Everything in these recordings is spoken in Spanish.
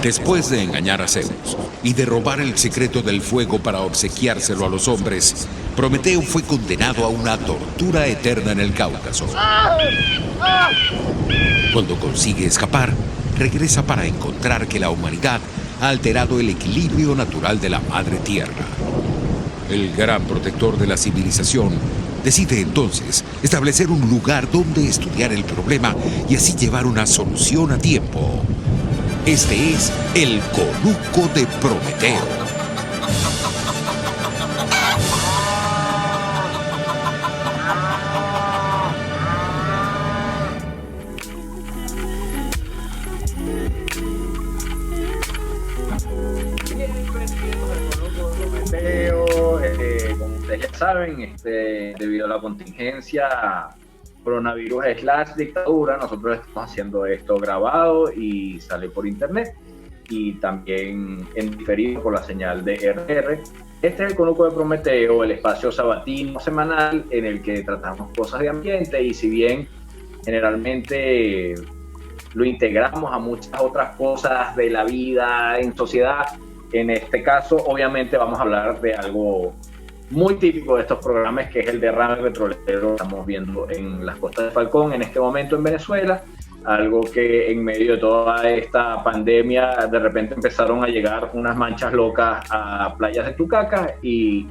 Después de engañar a Zeus y de robar el secreto del fuego para obsequiárselo a los hombres, Prometeo fue condenado a una tortura eterna en el Cáucaso. Cuando consigue escapar, regresa para encontrar que la humanidad ha alterado el equilibrio natural de la Madre Tierra. El gran protector de la civilización decide entonces establecer un lugar donde estudiar el problema y así llevar una solución a tiempo. Este es el Conuco de Prometeo. Como ustedes ya saben, debido a la contingencia coronavirus / dictadura, nosotros estamos haciendo esto grabado y sale por internet y también en diferido por la señal de RR. Este es el Conuco de Prometeo, el espacio sabatino semanal en el que tratamos cosas de ambiente y si bien generalmente lo integramos a muchas otras cosas de la vida en sociedad, en este caso obviamente vamos a hablar de algo muy típico de estos programas, que es el derrame petrolero que estamos viendo en las costas de Falcón en este momento en Venezuela, algo que en medio de toda esta pandemia de repente empezaron a llegar unas manchas locas a playas de Tucacas y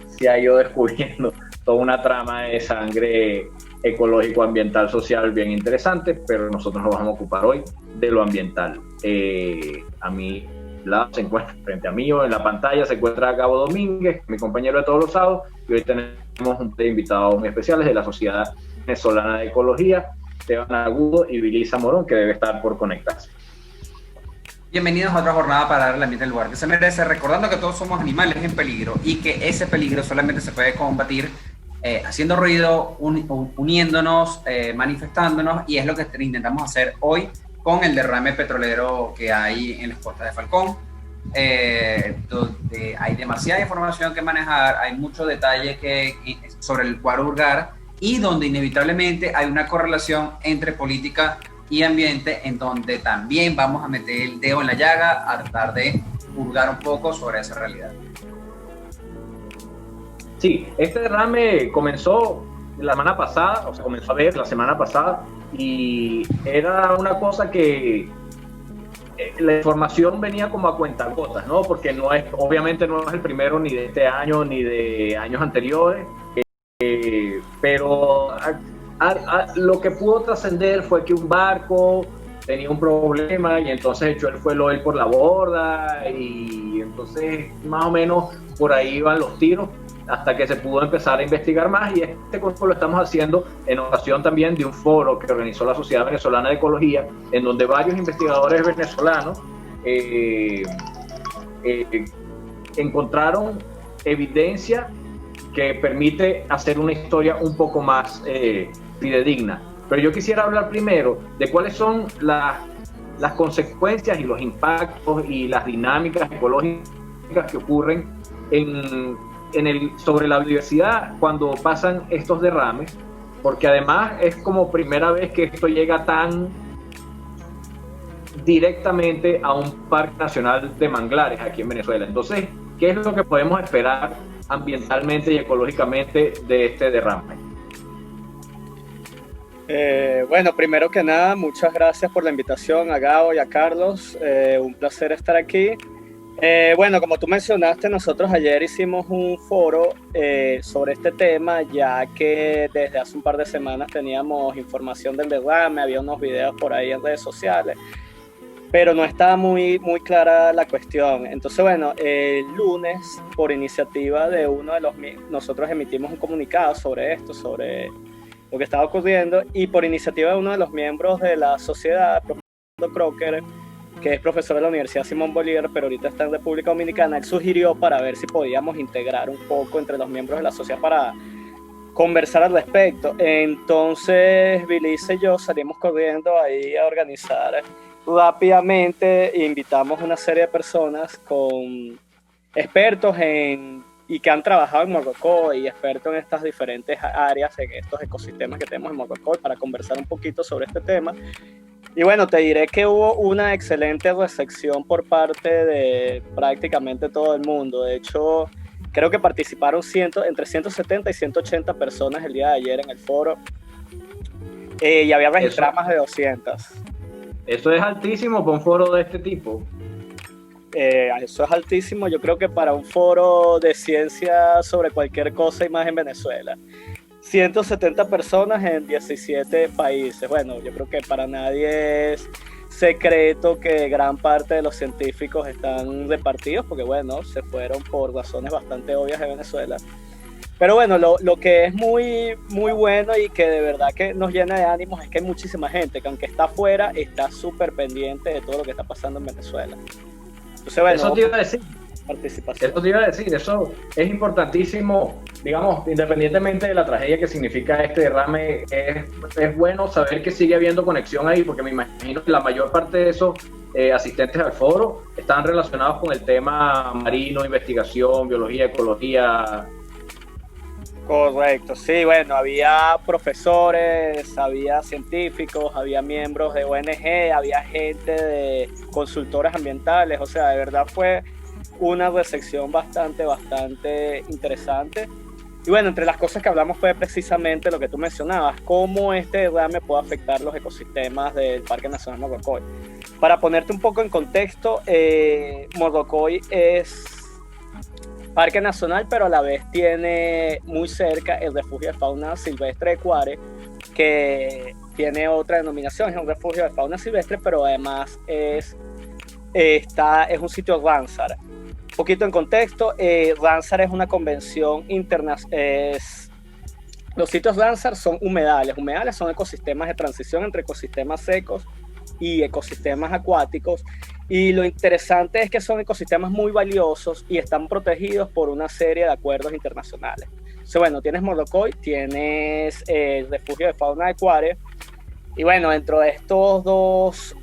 se ha ido descubriendo toda una trama de sangre ecológico, ambiental, social bien interesante, pero nosotros nos vamos a ocupar hoy de lo ambiental. A mi lado se encuentra, frente a mí o en la pantalla se encuentra Gabo Domínguez, mi compañero de todos los sábados, y hoy tenemos un par de invitados muy especiales de la Sociedad Venezolana de Ecología, Esteban Agudo y Vilisa Morón, que debe estar por conectarse. Bienvenidos a otra jornada para dar el ambiente el lugar que se merece, recordando que todos somos animales en peligro y que ese peligro solamente se puede combatir haciendo ruido, uniéndonos, manifestándonos, y es lo que intentamos hacer hoy con el derrame petrolero que hay en las costas de Falcón. Donde hay demasiada información que manejar, hay mucho detalle sobre el cual hurgar, y donde inevitablemente hay una correlación entre política y ambiente, en donde también vamos a meter el dedo en la llaga a tratar de hurgar un poco sobre esa realidad. Sí, este derrame comenzó la semana pasada, comenzó a ver la semana pasada, y era una cosa que la información venía como a cuentagotas, ¿no? Porque obviamente no es el primero ni de este año ni de años anteriores, pero lo que pudo trascender fue que un barco tenía un problema y entonces echó el fuel oil por la borda, y entonces más o menos por ahí iban los tiros hasta que se pudo empezar a investigar más, y este curso lo estamos haciendo en ocasión también de un foro que organizó la Sociedad Venezolana de Ecología, en donde varios investigadores venezolanos encontraron evidencia que permite hacer una historia un poco más fidedigna. Pero yo quisiera hablar primero de cuáles son las consecuencias y los impactos y las dinámicas ecológicas que ocurren sobre la biodiversidad cuando pasan estos derrames, porque además es como primera vez que esto llega tan directamente a un parque nacional de manglares aquí en Venezuela. Entonces, ¿qué es lo que podemos esperar ambientalmente y ecológicamente de este derrame? Bueno, primero que nada, muchas gracias por la invitación a Gabo y a Carlos. Un placer estar aquí. Bueno, como tú mencionaste, nosotros ayer hicimos un foro sobre este tema, ya que desde hace un par de semanas teníamos información del derrame, había unos videos por ahí en redes sociales, pero no estaba muy clara la cuestión. Entonces, bueno, el lunes, por iniciativa de uno de nosotros emitimos un comunicado sobre esto, sobre lo que estaba ocurriendo, y por iniciativa de uno de los miembros de la sociedad, profesor Crocker, que es profesor de la Universidad Simón Bolívar, pero ahorita está en República Dominicana, él sugirió para ver si podíamos integrar un poco entre los miembros de la sociedad para conversar al respecto. Entonces, Vilisa y yo salimos corriendo ahí a organizar rápidamente, invitamos una serie de personas con expertos y que han trabajado en Morrocoy y expertos en estas diferentes áreas, en estos ecosistemas que tenemos en Morrocoy, para conversar un poquito sobre este tema. Y bueno, te diré que hubo una excelente recepción por parte de prácticamente todo el mundo. De hecho, creo que participaron entre 170 y 180 personas el día de ayer en el foro. Y había registradas más de 200. Eso es altísimo para un foro de este tipo. Eso es altísimo, yo creo que para un foro de ciencia sobre cualquier cosa y más en Venezuela. 170 personas en 17 países. Bueno, yo creo que para nadie es secreto que gran parte de los científicos están repartidos, porque bueno, se fueron por razones bastante obvias de Venezuela. Pero bueno, lo que es muy, muy bueno y que de verdad que nos llena de ánimos es que hay muchísima gente que aunque está afuera, está súper pendiente de todo lo que está pasando en Venezuela. Entonces, bueno, eso te iba a decir. Participación. Eso te iba a decir, eso es importantísimo, digamos, independientemente de la tragedia que significa este derrame, es bueno saber que sigue habiendo conexión ahí, porque me imagino que la mayor parte de esos asistentes al foro están relacionados con el tema marino, investigación, biología, ecología. Correcto, sí, bueno, había profesores, había científicos, había miembros de ONG, había gente de consultoras ambientales, o sea, de verdad fue una recepción bastante interesante. Y bueno, entre las cosas que hablamos fue precisamente lo que tú mencionabas, cómo este derrame puede afectar los ecosistemas del Parque Nacional Morrocoy. Para ponerte un poco en contexto, Morrocoy es parque nacional, pero a la vez tiene muy cerca el refugio de fauna silvestre de Cuare, que tiene otra denominación, es un refugio de fauna silvestre, pero además es un sitio Ramsar. Un poquito en contexto, Ramsar es una convención internacional. Los sitios Ramsar son humedales. Humedales son ecosistemas de transición entre ecosistemas secos y ecosistemas acuáticos. Y lo interesante es que son ecosistemas muy valiosos y están protegidos por una serie de acuerdos internacionales. Entonces, bueno, tienes Morrocoy, tienes el refugio de fauna de Cuare. Y bueno, dentro de estos dos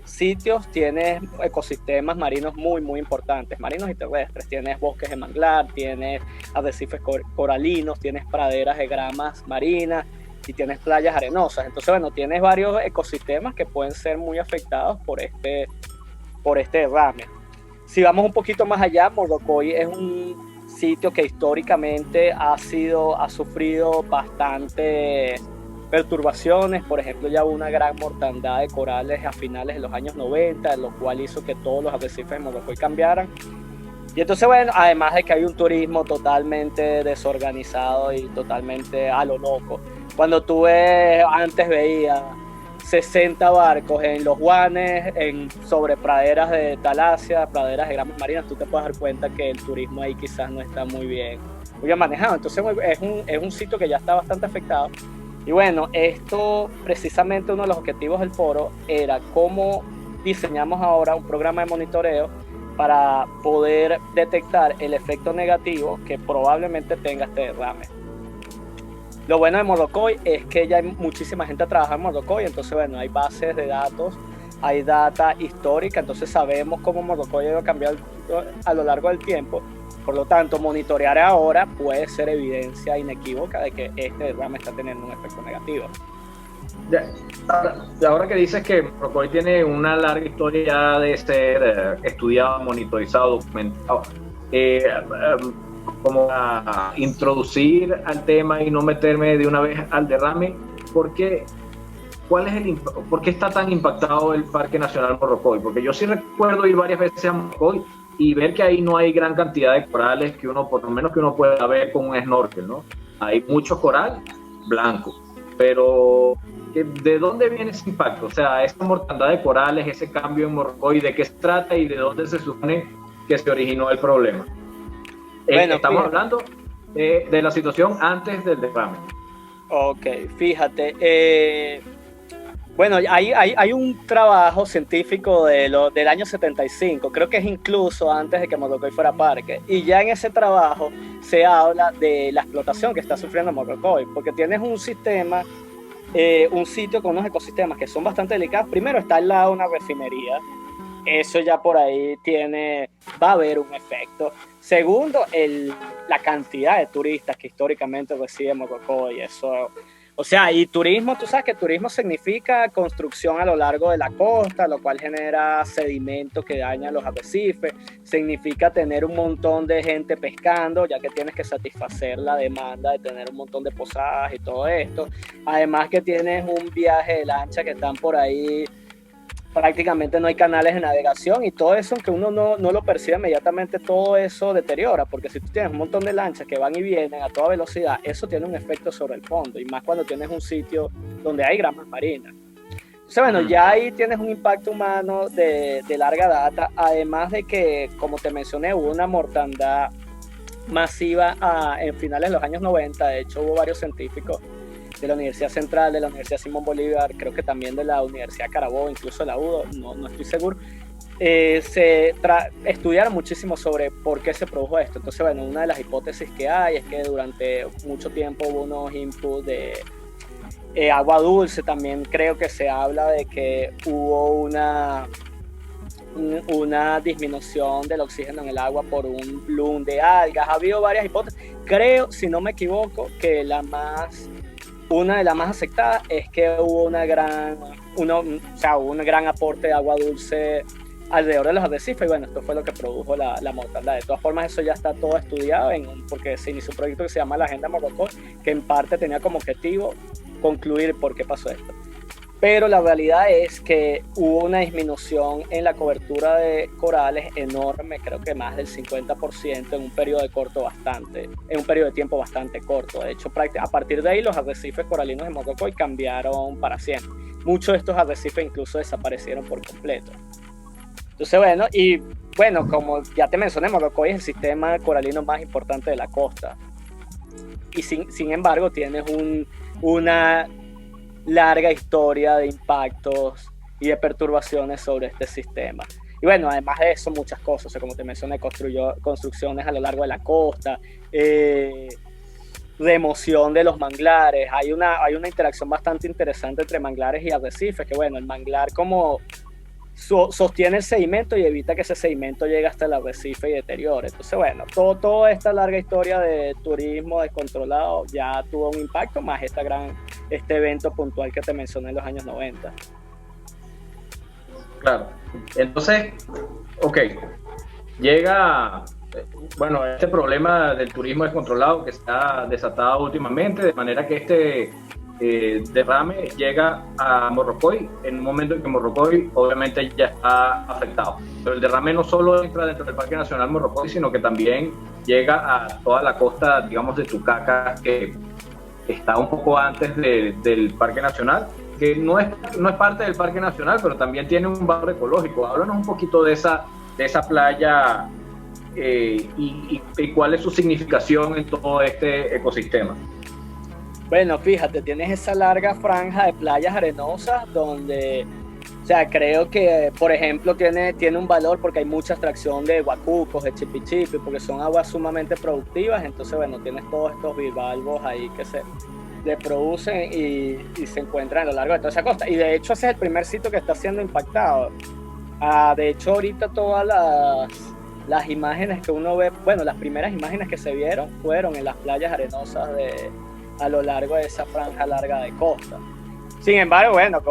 sitios tienes ecosistemas marinos muy importantes, marinos y terrestres. Tienes bosques de manglar, tienes arrecifes coralinos, tienes praderas de gramas marinas y tienes playas arenosas. Entonces, bueno, tienes varios ecosistemas que pueden ser muy afectados por este derrame. Si vamos un poquito más allá, Morrocoy es un sitio que históricamente ha sufrido bastante perturbaciones. Por ejemplo, ya hubo una gran mortandad de corales a finales de los años 90, lo cual hizo que todos los arrecifes de Morrocoy cambiaran. Y entonces, bueno, además de que hay un turismo totalmente desorganizado y totalmente a lo loco. Cuando tú antes veías 60 barcos en los Guanes, sobre praderas de Talasia, praderas de gramas marinas, tú te puedes dar cuenta que el turismo ahí quizás no está muy bien manejado. Entonces es un sitio que ya está bastante afectado. Y bueno, esto precisamente uno de los objetivos del foro era cómo diseñamos ahora un programa de monitoreo para poder detectar el efecto negativo que probablemente tenga este derrame. Lo bueno de Morrocoy es que ya hay muchísima gente trabajando en Morrocoy, entonces bueno, hay bases de datos, hay data histórica, entonces sabemos cómo Morrocoy ha cambiado a lo largo del tiempo. Por lo tanto, monitorear ahora puede ser evidencia inequívoca de que este derrame está teniendo un efecto negativo. Ahora que dices que Morrocoy tiene una larga historia ya de ser estudiado, monitorizado, documentado, como a introducir al tema y no meterme de una vez al derrame, ¿por qué está tan impactado el Parque Nacional Morrocoy? Porque yo sí recuerdo ir varias veces a Morrocoy y ver que ahí no hay gran cantidad de corales que uno, por lo menos que uno pueda ver con un snorkel, ¿no? Hay mucho coral blanco, pero ¿de dónde viene ese impacto? O sea, esa mortandad de corales, ese cambio en Morrocoy, ¿de qué se trata y de dónde se supone que se originó el problema? Bueno, estamos hablando de la situación antes del derrame. Ok, fíjate. Bueno, hay un trabajo científico del año 75, creo que es incluso antes de que Morrocoy fuera parque, y ya en ese trabajo se habla de la explotación que está sufriendo Morrocoy, porque tienes un sistema, un sitio con unos ecosistemas que son bastante delicados. Primero está al lado de una refinería, eso ya por ahí va a haber un efecto. Segundo, la cantidad de turistas que históricamente recibe Morrocoy, eso O sea, y turismo, tú sabes que turismo significa construcción a lo largo de la costa, lo cual genera sedimento que daña los arrecifes, significa tener un montón de gente pescando, ya que tienes que satisfacer la demanda de tener un montón de posadas y todo esto. Además que tienes un viaje de lancha que están por ahí, prácticamente no hay canales de navegación y todo eso, aunque uno no lo percibe inmediatamente, todo eso deteriora, porque si tú tienes un montón de lanchas que van y vienen a toda velocidad, eso tiene un efecto sobre el fondo, y más cuando tienes un sitio donde hay gramas marinas. Entonces, bueno, ya ahí tienes un impacto humano de larga data, además de que, como te mencioné, hubo una mortandad masiva en finales de los años 90, de hecho hubo varios científicos de la Universidad Central, de la Universidad Simón Bolívar, creo que también de la Universidad Carabobo, incluso de la UDO, no estoy seguro, estudiaron muchísimo sobre por qué se produjo esto. Entonces, bueno, una de las hipótesis que hay es que durante mucho tiempo hubo unos inputs de agua dulce, también creo que se habla de que hubo una disminución del oxígeno en el agua por un bloom de algas. Ha habido varias hipótesis, creo, si no me equivoco, que una de las más aceptadas es que hubo un gran aporte de agua dulce alrededor de los arrecifes, y bueno, esto fue lo que produjo la mortandad. De todas formas, eso ya está todo estudiado, porque se inició un proyecto que se llama la Agenda Morrocoy, que en parte tenía como objetivo concluir por qué pasó esto. Pero la realidad es que hubo una disminución en la cobertura de corales enorme, creo que más del 50% en un periodo de tiempo bastante corto. De hecho, a partir de ahí los arrecifes coralinos de Morrocoy cambiaron para siempre. Muchos de estos arrecifes incluso desaparecieron por completo. Entonces, bueno, como ya te mencioné, Morrocoy es el sistema coralino más importante de la costa. Y sin embargo, tienes una larga historia de impactos y de perturbaciones sobre este sistema. Y bueno, además de eso, muchas cosas, o sea, como te mencioné, construcciones a lo largo de la costa, remoción de los manglares. Hay una interacción bastante interesante entre manglares y arrecifes, que bueno, el manglar como sostiene el sedimento y evita que ese sedimento llegue hasta el arrecife y deteriore. Entonces, bueno, toda esta larga historia de turismo descontrolado ya tuvo un impacto, más este evento puntual que te mencioné en los años 90. Claro. Entonces, llega, bueno, este problema del turismo descontrolado que se ha desatado últimamente, de manera que este derrame llega a Morrocoy en un momento en que Morrocoy obviamente ya está afectado. Pero el derrame no solo entra dentro del Parque Nacional Morrocoy, sino que también llega a toda la costa, digamos, de Tucacas, que está un poco antes del Parque Nacional, que no es parte del Parque Nacional, pero también tiene un valor ecológico. Háblanos un poquito de esa playa y cuál es su significación en todo este ecosistema. Bueno, fíjate, tienes esa larga franja de playas arenosas donde, o sea, creo que, por ejemplo, tiene un valor porque hay mucha extracción de guacucos, de chipichipi, porque son aguas sumamente productivas. Entonces, bueno, tienes todos estos bivalvos ahí que se reproducen y se encuentran a lo largo de toda esa costa. Y de hecho, ese es el primer sitio que está siendo impactado. De hecho, ahorita todas las imágenes que uno ve, bueno, las primeras imágenes que se vieron fueron en las playas arenosas a lo largo de esa franja larga de costa. Sin embargo, bueno,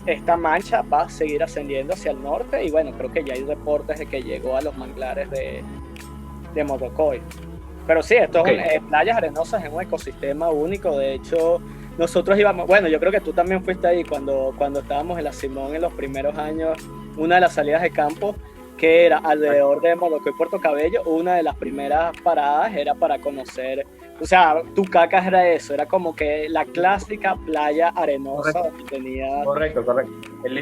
esta mancha va a seguir ascendiendo hacia el norte, y bueno, creo que ya hay reportes de que llegó a los manglares de Morrocoy. Pero sí, playas arenosas es un ecosistema único. De hecho, nosotros íbamos, bueno, yo creo que tú también fuiste ahí cuando estábamos en la Simón en los primeros años. Una de las salidas de campo que era alrededor de Morrocoy y Puerto Cabello, una de las primeras paradas era para conocer, o sea, Tucacas era eso, era como que la clásica playa arenosa. Correcto. Que tenía... Correcto. El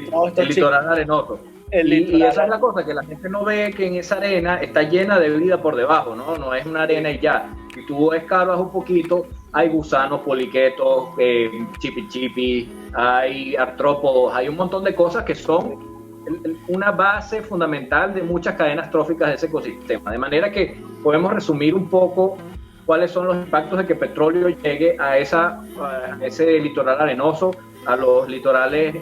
litoral arenoso. Y esa es la cosa, que la gente no ve que en esa arena está llena de vida por debajo, ¿no? No es una arena y ya. Si tú escarbas un poquito, hay gusanos, poliquetos, chipi, hay artrópodos, hay un montón de cosas que son una base fundamental de muchas cadenas tróficas de ese ecosistema. De manera que podemos resumir un poco cuáles son los impactos de que petróleo llegue a ese litoral arenoso, a los litorales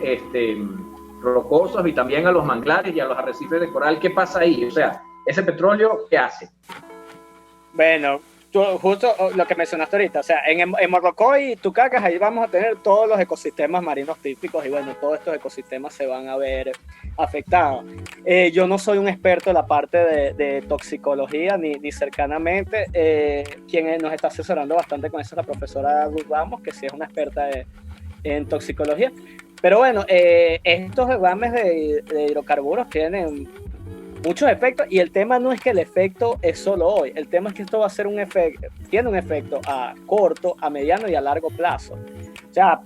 rocosos y también a los manglares y a los arrecifes de coral. ¿Qué pasa ahí? O sea, ese petróleo, ¿qué hace? Bueno, justo lo que mencionaste ahorita, o sea, en Morrocoy y Tucacas, ahí vamos a tener todos los ecosistemas marinos típicos y bueno, todos estos ecosistemas se van a ver afectados. Yo no soy un experto en la parte de toxicología, ni cercanamente. Quien nos está asesorando bastante con eso es la profesora Ruth Ramos, que sí es una experta en toxicología. Pero bueno, estos derrames de hidrocarburos tienen muchos efectos y el tema no es que el efecto es solo hoy, el tema es que esto va a ser tiene un efecto a corto, a mediano y a largo plazo. O sea,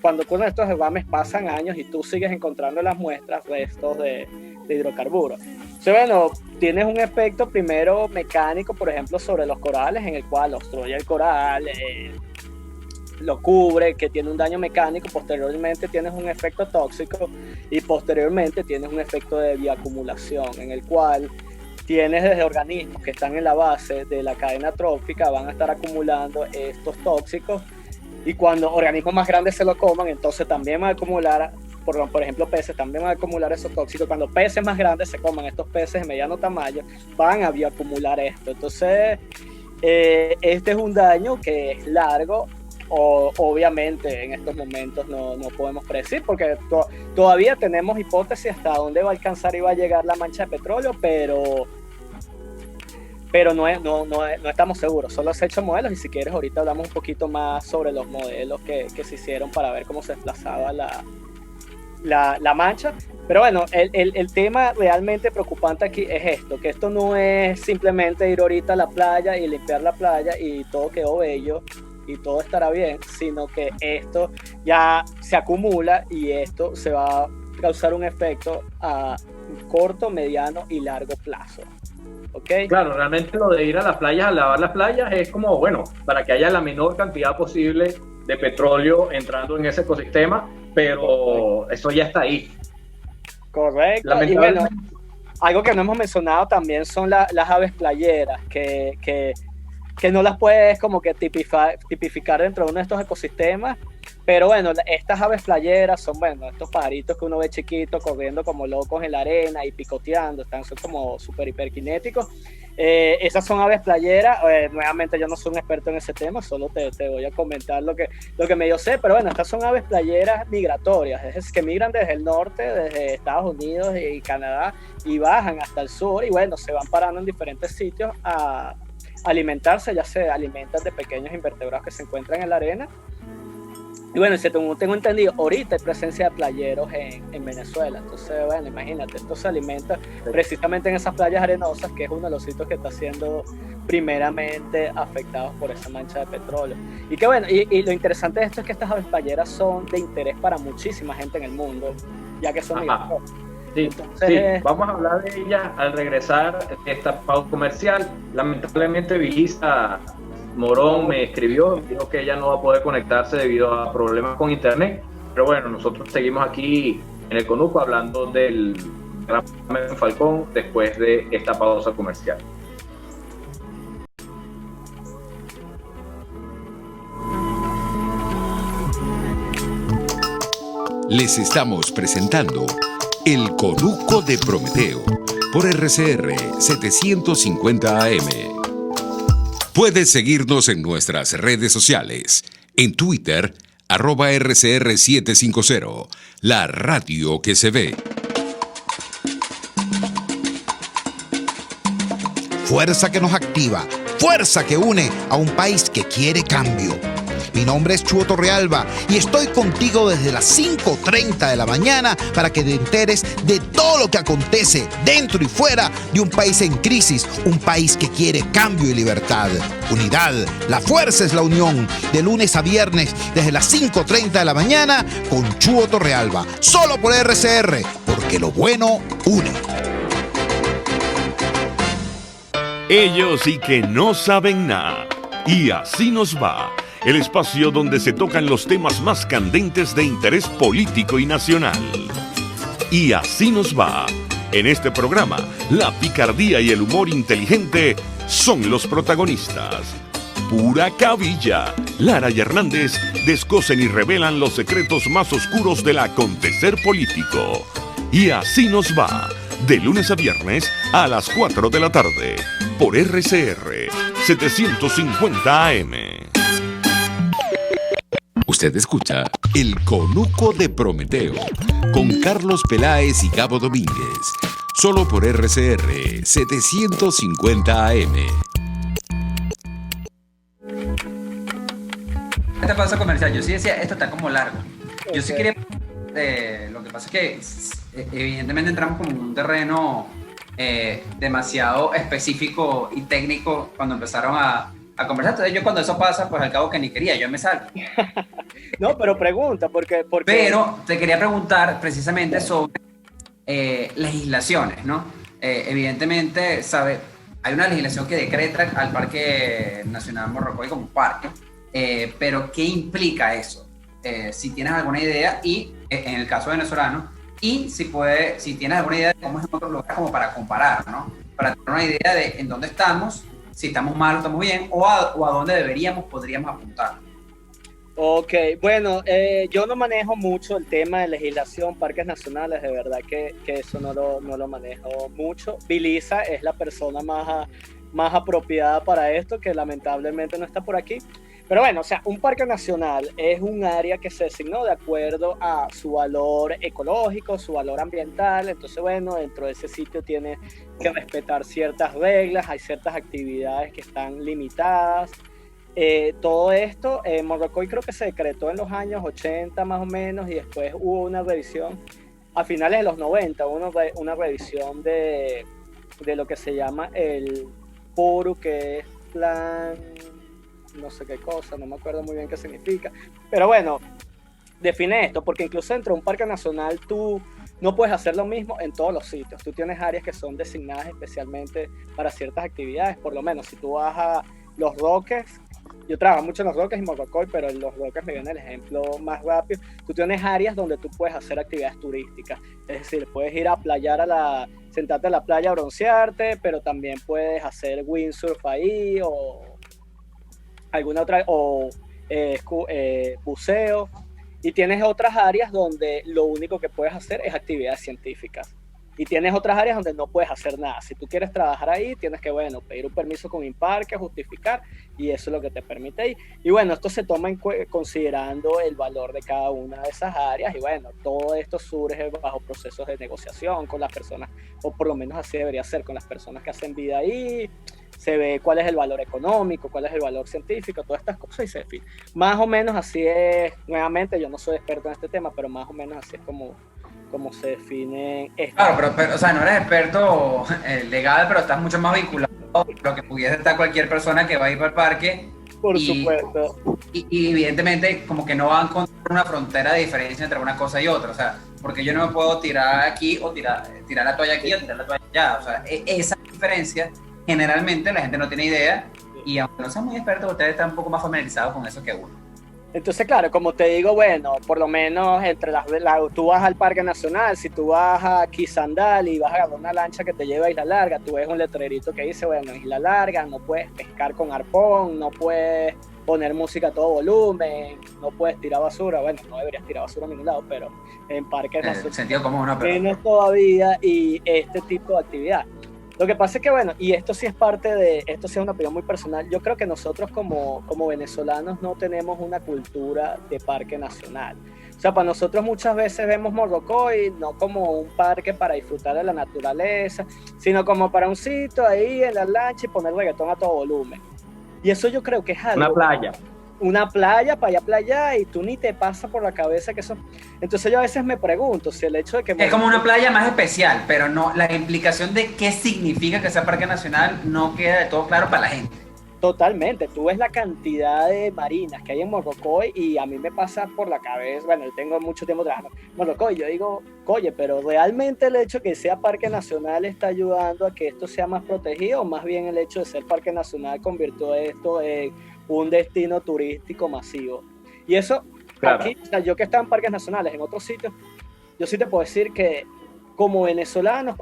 cuando ocurren estos derrames pasan años y tú sigues encontrando en las muestras restos de hidrocarburos. O sea, bueno, tienes un efecto primero mecánico, por ejemplo, sobre los corales, en el cual obstruye el coral, lo cubre, que tiene un daño mecánico. Posteriormente tienes un efecto tóxico y posteriormente tienes un efecto de bioacumulación, en el cual tienes desde organismos que están en la base de la cadena trófica, van a estar acumulando estos tóxicos, y cuando organismos más grandes se lo coman, entonces también van a acumular, por ejemplo peces, también van a acumular esos tóxicos. Cuando peces más grandes se coman estos peces de mediano tamaño, van a bioacumular esto. Entonces este es un daño que es largo. Obviamente en estos momentos no podemos predecir porque todavía tenemos hipótesis hasta dónde va a alcanzar y va a llegar la mancha de petróleo, pero no estamos seguros. Solo se han hecho modelos y si quieres ahorita hablamos un poquito más sobre los modelos que se hicieron para ver cómo se desplazaba la mancha. Pero bueno, el tema realmente preocupante aquí es esto, que esto no es simplemente ir ahorita a la playa y limpiar la playa y todo quedó bello y todo estará bien, sino que esto ya se acumula y esto se va a causar un efecto a corto, mediano y largo plazo. ¿Okay? Claro, realmente lo de ir a las playas, a lavar las playas, es como, bueno, para que haya la menor cantidad posible de petróleo entrando en ese ecosistema, pero eso ya está ahí. Correcto. Y bueno, algo que no hemos mencionado también son las aves playeras, que no las puedes como que tipificar dentro de uno de estos ecosistemas, pero bueno, estas aves playeras son, bueno, estos pajaritos que uno ve chiquitos corriendo como locos en la arena y picoteando, son como súper hiperkinéticos. Esas son aves playeras. Nuevamente yo no soy un experto en ese tema, solo te voy a comentar lo que medio sé, pero bueno, estas son aves playeras migratorias, es decir, que migran desde el norte, desde Estados Unidos y Canadá, y bajan hasta el sur, y bueno, se van parando en diferentes sitios a alimentarse, ya se alimentan de pequeños invertebrados que se encuentran en la arena. Y bueno, si tengo entendido, ahorita hay presencia de playeros en Venezuela. Entonces, bueno, imagínate, esto se alimenta precisamente en esas playas arenosas, que es uno de los sitios que está siendo primeramente afectados por esa mancha de petróleo. Y que bueno, y lo interesante de esto es que estas aves playeras son de interés para muchísima gente en el mundo, ya que son migratorias. Sí, entonces, sí, vamos a hablar de ella al regresar de esta pausa comercial. Lamentablemente Vilisa Morón me escribió, dijo que ella no va a poder conectarse debido a problemas con internet, pero bueno, nosotros seguimos aquí en el Conuco hablando del Gran Falcón después de esta pausa comercial. Les estamos presentando El Conuco de Prometeo por RCR 750 AM. Puedes seguirnos en nuestras redes sociales. En Twitter, @RCR750, la radio que se ve. Fuerza que nos activa, fuerza que une a un país que quiere cambio. Mi nombre es Chuo Torrealba y estoy contigo desde las 5:30 de la mañana para que te enteres de todo lo que acontece dentro y fuera de un país en crisis, un país que quiere cambio y libertad. Unidad, la fuerza es la unión, de lunes a viernes desde las 5:30 de la mañana con Chuo Torrealba, solo por RCR, porque lo bueno une. Ellos sí que no saben nada. Y así nos va. El espacio donde se tocan los temas más candentes de interés político y nacional. Y así nos va. En este programa, la picardía y el humor inteligente son los protagonistas. Pura cabilla. Lara y Hernández descosen y revelan los secretos más oscuros del acontecer político. Y así nos va. De lunes a viernes a las 4 de la tarde. Por RCR 750 AM. Usted escucha El Conuco de Prometeo con Carlos Peláez y Gabo Domínguez, solo por RCR 750 AM. Esta pausa comercial, yo sí decía, esto está como largo. Yo sí quería... lo que pasa es que evidentemente entramos como en un terreno demasiado específico y técnico cuando empezaron a conversar. Entonces yo cuando eso pasa, pues al cabo que ni quería, yo me salgo. No, pero pregunta, porque... Pero te quería preguntar precisamente sobre legislaciones, ¿no? Evidentemente, hay una legislación que decreta al Parque Nacional Morrocoy como parque, pero ¿qué implica eso? Si tienes alguna idea, y en el caso venezolano, y si tienes alguna idea de cómo es en otros lugares, como para comparar, ¿no? Para tener una idea de en dónde estamos, si estamos mal o estamos bien, o a dónde podríamos apuntar. Ok, bueno, yo no manejo mucho el tema de legislación, parques nacionales, de verdad que eso no lo manejo mucho. Vilisa es la persona más apropiada para esto, que lamentablemente no está por aquí. Pero bueno, o sea, un parque nacional es un área que se designó de acuerdo a su valor ecológico, su valor ambiental. Entonces, bueno, dentro de ese sitio tiene que respetar ciertas reglas, hay ciertas actividades que están limitadas. Todo esto, Morrocoy creo que se decretó en los años 80 más o menos, y después hubo una revisión a finales de los 90, una revisión de lo que se llama el PORU, que es plan... no sé qué cosa, no me acuerdo muy bien qué significa, pero bueno, define esto, porque incluso dentro de un parque nacional tú no puedes hacer lo mismo en todos los sitios. Tú tienes áreas que son designadas especialmente para ciertas actividades. Por lo menos si tú vas a Los Roques, yo trabajo mucho en Los Roques y Morrocoy, pero en Los Roques me viene el ejemplo más rápido. Tú tienes áreas donde tú puedes hacer actividades turísticas, es decir, puedes ir a playar sentarte a la playa a broncearte, pero también puedes hacer windsurf ahí, o alguna otra, o buceo, y tienes otras áreas donde lo único que puedes hacer es actividades científicas, y tienes otras áreas donde no puedes hacer nada. Si tú quieres trabajar ahí, tienes que, bueno, pedir un permiso con Imparque, justificar, y eso es lo que te permite ir. Y bueno, esto se toma considerando el valor de cada una de esas áreas, y bueno, todo esto surge bajo procesos de negociación con las personas, o por lo menos así debería ser, con las personas que hacen vida ahí. Se ve cuál es el valor económico, cuál es el valor científico, todas estas cosas, y se define. Más o menos así es, nuevamente, yo no soy experto en este tema, pero más o menos así es como se define esto. Claro, pero o sea, no eres experto legal, pero estás mucho más vinculado a lo que pudiese estar cualquier persona que va a ir para el parque. Por supuesto. Y evidentemente como que no va a encontrar una frontera de diferencia entre una cosa y otra, o sea, porque yo no me puedo tirar aquí o tirar la toalla aquí o tirar la toalla allá, o sea, esa diferencia generalmente la gente no tiene idea, y aunque no sean muy expertos, ustedes están un poco más familiarizados con eso que uno. Entonces, claro, como te digo, bueno, por lo menos entre tú vas al Parque Nacional, si tú vas a Quisandal y vas a agarrar una lancha que te lleva a Isla Larga, tú ves un letrerito que dice, bueno, Isla Larga, no puedes pescar con arpón, no puedes poner música a todo volumen, no puedes tirar basura. Bueno, no deberías tirar basura a ningún lado, pero en Parques Nacionales sentido común, ¿no? tienes todavía y este tipo de actividad. Lo que pasa es que, bueno, y esto sí es una opinión muy personal, yo creo que nosotros como venezolanos no tenemos una cultura de parque nacional. O sea, para nosotros muchas veces vemos Morrocoy no como un parque para disfrutar de la naturaleza, sino como para un sitio ahí en la lancha y poner reggaetón a todo volumen. Y eso yo creo que es algo... Una playa para allá, playa, y tú ni te pasa por la cabeza que eso... Entonces yo a veces me pregunto si el hecho de que... Es como una playa más especial, pero no, la implicación de qué significa que sea parque nacional no queda de todo claro para la gente. Totalmente, tú ves la cantidad de marinas que hay en Morrocoy y a mí me pasa por la cabeza, bueno, yo tengo mucho tiempo trabajando en Morrocoy, yo digo, oye, pero realmente el hecho de que sea parque nacional está ayudando a que esto sea más protegido, o más bien el hecho de ser parque nacional convirtió esto en un destino turístico masivo. Y eso, claro. Aquí, o sea, yo que estaba en parques nacionales, en otros sitios, yo sí te puedo decir que como venezolanos,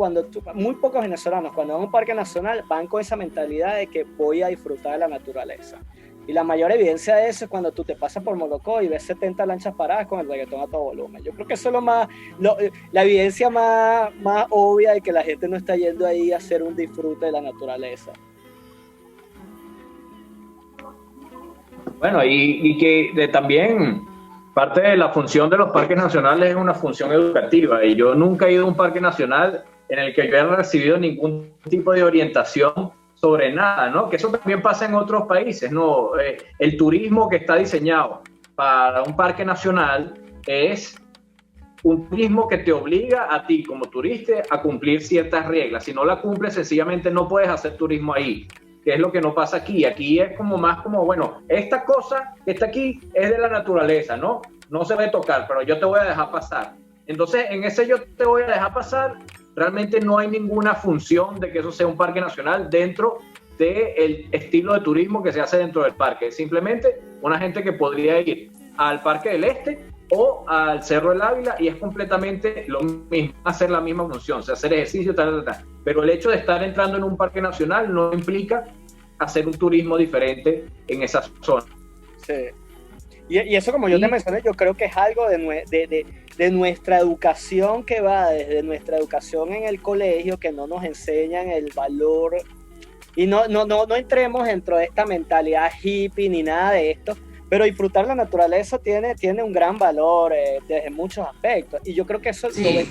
muy pocos venezolanos, cuando van a un parque nacional, van con esa mentalidad de que voy a disfrutar de la naturaleza. Y la mayor evidencia de eso es cuando tú te pasas por Morrocoy y ves 70 lanchas paradas con el reggaetón a todo volumen. Yo creo que eso es la evidencia más obvia de que la gente no está yendo ahí a hacer un disfrute de la naturaleza. Bueno, y que también parte de la función de los parques nacionales es una función educativa, y yo nunca he ido a un parque nacional en el que yo haya recibido ningún tipo de orientación sobre nada, ¿no? Que eso también pasa en otros países, ¿no? El turismo que está diseñado para un parque nacional es un turismo que te obliga a ti como turista a cumplir ciertas reglas. Si no la cumples, sencillamente no puedes hacer turismo ahí, que es lo que no pasa aquí. Aquí es como más como, bueno, esta cosa que está aquí es de la naturaleza, ¿no? No se va a tocar, pero yo te voy a dejar pasar. Entonces, en ese yo te voy a dejar pasar, realmente no hay ninguna función de que eso sea un parque nacional dentro del estilo de turismo que se hace dentro del parque. Es simplemente una gente que podría ir al Parque del Este o al Cerro del Ávila y es completamente lo mismo, hacer la misma función, o sea, hacer ejercicio, pero el hecho de estar entrando en un parque nacional no implica hacer un turismo diferente en esa zona. Sí. Y eso, como yo te mencioné, yo creo que es algo de nuestra educación, que va desde nuestra educación en el colegio, que no nos enseñan el valor, y no entremos dentro de esta mentalidad hippie ni nada de esto, pero disfrutar la naturaleza tiene un gran valor desde muchos aspectos, y yo creo que eso lo ves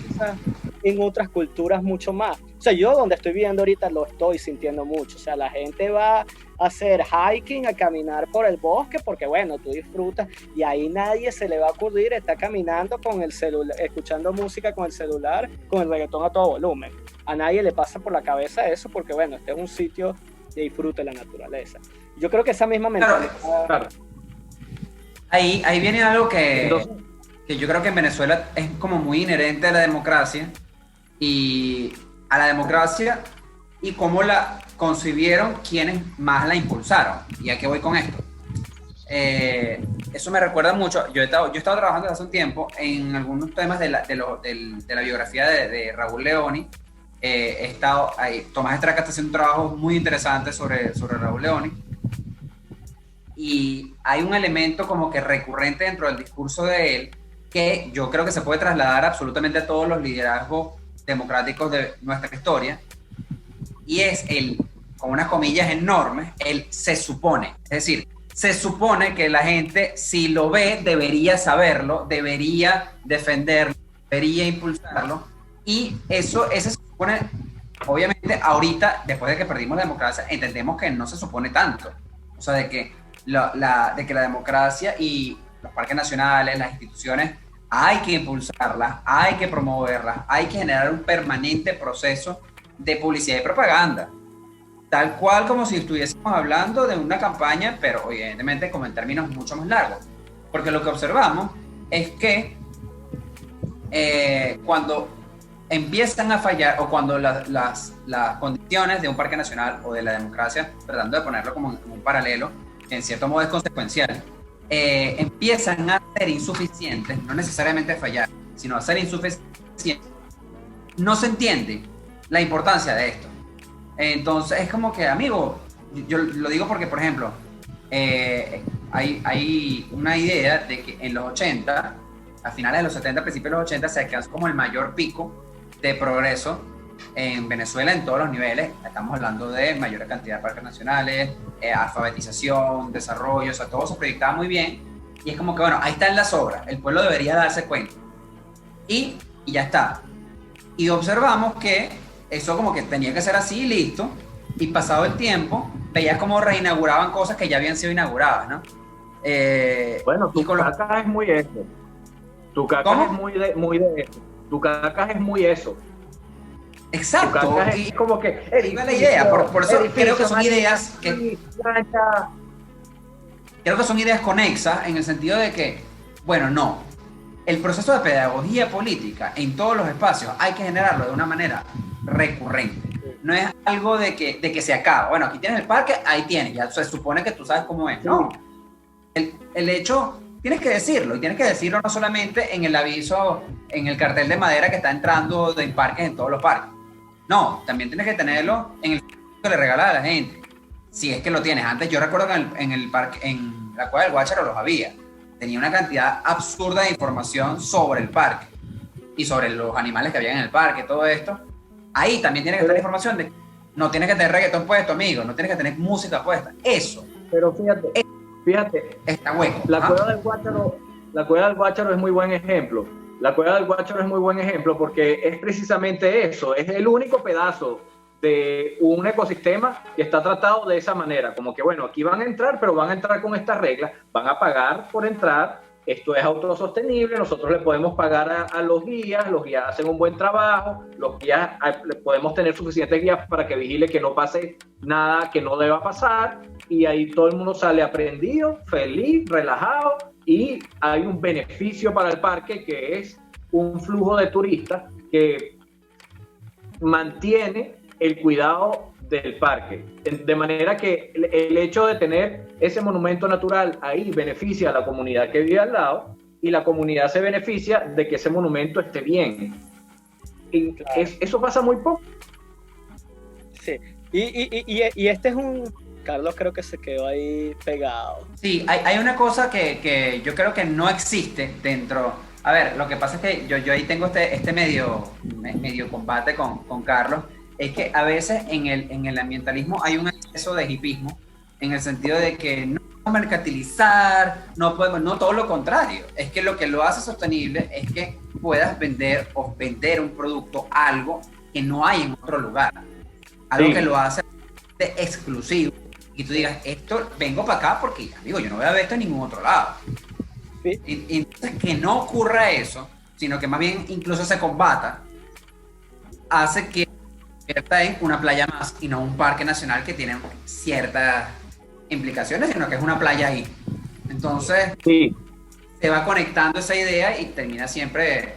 en otras culturas mucho más. O sea, yo donde estoy viviendo ahorita lo estoy sintiendo mucho. O sea, la gente va a hacer hiking, a caminar por el bosque, porque bueno, tú disfrutas, y ahí nadie se le va a ocurrir estar caminando con el celular, escuchando música con el celular, con el reggaetón a todo volumen. A nadie le pasa por la cabeza eso, porque bueno, este es un sitio de disfrute de la naturaleza. Yo creo que esa misma mentalidad... Claro. Ahí viene algo que yo creo que en Venezuela es como muy inherente a la democracia, y cómo la concibieron quienes más la impulsaron. ¿Y a qué voy con esto? Eso me recuerda mucho. Yo he estado trabajando desde hace un tiempo en algunos temas de la biografía de Raúl Leoni. He estado ahí. Tomás Estraca está haciendo un trabajo muy interesante sobre Raúl Leoni. Y hay un elemento como que recurrente dentro del discurso de él que yo creo que se puede trasladar absolutamente a todos los liderazgos democráticos de nuestra historia, y es con unas comillas enormes, se supone. Es decir, se supone que la gente, si lo ve, debería saberlo, debería defenderlo, debería impulsarlo, y ese se supone, obviamente ahorita, después de que perdimos la democracia, entendemos que no se supone tanto. O sea, de que la democracia y los parques nacionales, las instituciones, hay que impulsarlas, hay que promoverlas, hay que generar un permanente proceso de publicidad y propaganda, tal cual como si estuviésemos hablando de una campaña, pero evidentemente como en términos mucho más largos, porque lo que observamos es que cuando empiezan a fallar, o cuando las condiciones de un parque nacional o de la democracia, tratando de ponerlo como un paralelo, en cierto modo es consecuencial, empiezan a ser insuficientes, no necesariamente fallar, sino a ser insuficientes, no se entiende la importancia de esto. Entonces es como que, amigo, yo lo digo porque, por ejemplo, hay una idea de que en los 80, a finales de los 70, principios de los 80, se alcanzó como el mayor pico de progreso en Venezuela en todos los niveles. Estamos hablando de mayor cantidad de parques nacionales, alfabetización, desarrollo, o sea, todo se proyectaba muy bien, y es como que, bueno, ahí están las obras, el pueblo debería darse cuenta, y ya está. Y observamos que eso como que tenía que ser así, listo, y pasado el tiempo, veías como reinauguraban cosas que ya habían sido inauguradas, ¿no? Bueno, tu Cacas es muy eso. Tu Cacas es muy de eso. Tu Cacas es muy eso. Exacto. Es como que iba la idea, por eso creo que son ideas que creo que son ideas conexas, en el sentido de que, bueno, no, el proceso de pedagogía política en todos los espacios hay que generarlo de una manera recurrente. No es algo de que se acaba. Bueno, aquí tienes el parque, ahí tienes, ya se supone que tú sabes cómo es. No, el hecho, tienes que decirlo, y tienes que decirlo no solamente en el aviso, en el cartel de madera que está entrando de parques en todos los parques. No, también tienes que tenerlo en el que le regalas a la gente, si es que lo tienes. Antes yo recuerdo que en el parque, en la Cueva del Guácharo los había. Tenía una cantidad absurda de información sobre el parque y sobre los animales que había en el parque, todo esto. Ahí también tiene que estar información de, no tienes que tener reggaetón puesto, amigo, no tienes que tener música puesta. Eso. Pero fíjate, Fíjate, está hueco. la Ajá. cueva del Guácharo, la cueva del Guácharo es muy buen ejemplo. La cueva del Guácharo es muy buen ejemplo porque es precisamente eso, es el único pedazo de un ecosistema que está tratado de esa manera, como que bueno, aquí van a entrar, pero van a entrar con estas reglas, van a pagar por entrar, esto es autosostenible, nosotros le podemos pagar a los guías hacen un buen trabajo, los guías podemos tener suficientes guías para que vigile que no pase nada que no deba pasar, y ahí todo el mundo sale aprendido, feliz, relajado, y hay un beneficio para el parque que es un flujo de turistas que mantiene el cuidado del parque, de manera que el hecho de tener ese monumento natural ahí beneficia a la comunidad que vive al lado, y la comunidad se beneficia de que ese monumento esté bien. Y Claro. eso pasa muy poco. Sí. Y este es un... Carlos creo que se quedó ahí pegado. Sí, hay una cosa que yo creo que no existe dentro. A ver, lo que pasa es que yo ahí tengo este medio combate con Carlos. Es que a veces en el ambientalismo hay un exceso de hipismo, en el sentido de que no mercantilizar, no podemos, no, todo lo contrario. Es que lo que lo hace sostenible es que puedas vender un producto, algo que no hay en otro lugar. Algo Sí. que lo hace exclusivo. Y tú digas, esto vengo para acá porque, amigo, yo no voy a ver esto en ningún otro lado. Sí. Y entonces que no ocurra eso, sino que más bien incluso se combata, hace que convierta en una playa más y no un parque nacional que tiene ciertas implicaciones, sino que es una playa ahí. Entonces Sí. se va conectando esa idea y termina siempre,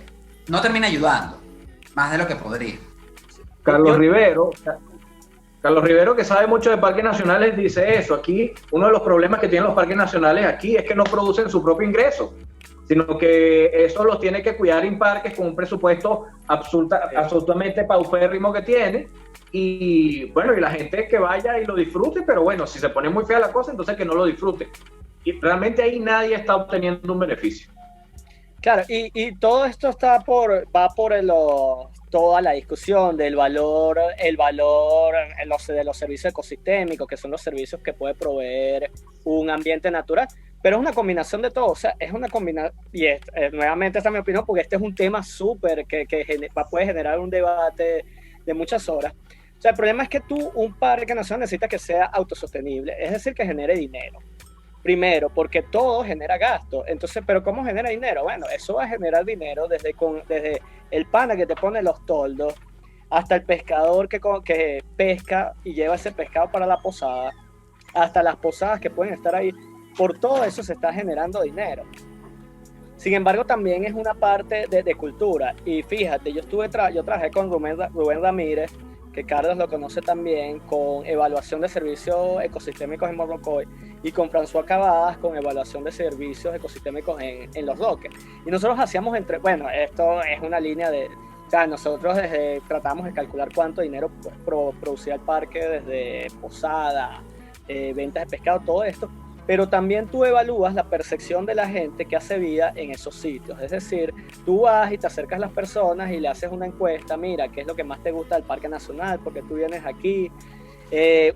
no termina ayudando, más de lo que podría. Carlos Rivero, que sabe mucho de parques nacionales, dice eso. Aquí, uno de los problemas que tienen los parques nacionales aquí es que no producen su propio ingreso, sino que eso los tiene que cuidar Imparques con un presupuesto absolutamente paupérrimo que tiene. Y bueno, y la gente que vaya y lo disfrute, pero bueno, si se pone muy fea la cosa, entonces que no lo disfrute. Y realmente ahí nadie está obteniendo un beneficio. Claro, y todo esto va por toda la discusión del valor de los servicios ecosistémicos, que son los servicios que puede proveer un ambiente natural, pero es una combinación de todo, o sea, es una combinación, nuevamente esta es mi opinión, porque este es un tema súper que puede generar un debate de muchas horas. O sea, el problema es que un parque nacional necesita que sea autosostenible, es decir, que genere dinero. Primero, porque todo genera gasto. Entonces, ¿pero cómo genera dinero? Bueno, eso va a generar dinero desde el pana que te pone los toldos, hasta el pescador que pesca y lleva ese pescado para la posada, hasta las posadas que pueden estar ahí. Por todo eso se está generando dinero. Sin embargo, también es una parte de cultura. Y fíjate, yo trabajé con Rubén Ramírez, que Carlos lo conoce también, con evaluación de servicios ecosistémicos en Morrocoy, y con François Cavadas con evaluación de servicios ecosistémicos en Los Roques. Y nosotros hacíamos bueno, esto es una línea o sea, nosotros tratamos de calcular cuánto dinero producía el parque desde posada, ventas de pescado, todo esto, pero también tú evalúas la percepción de la gente que hace vida en esos sitios. Es decir, tú vas y te acercas a las personas y le haces una encuesta, mira, ¿qué es lo que más te gusta del Parque Nacional? ¿Por qué tú vienes aquí?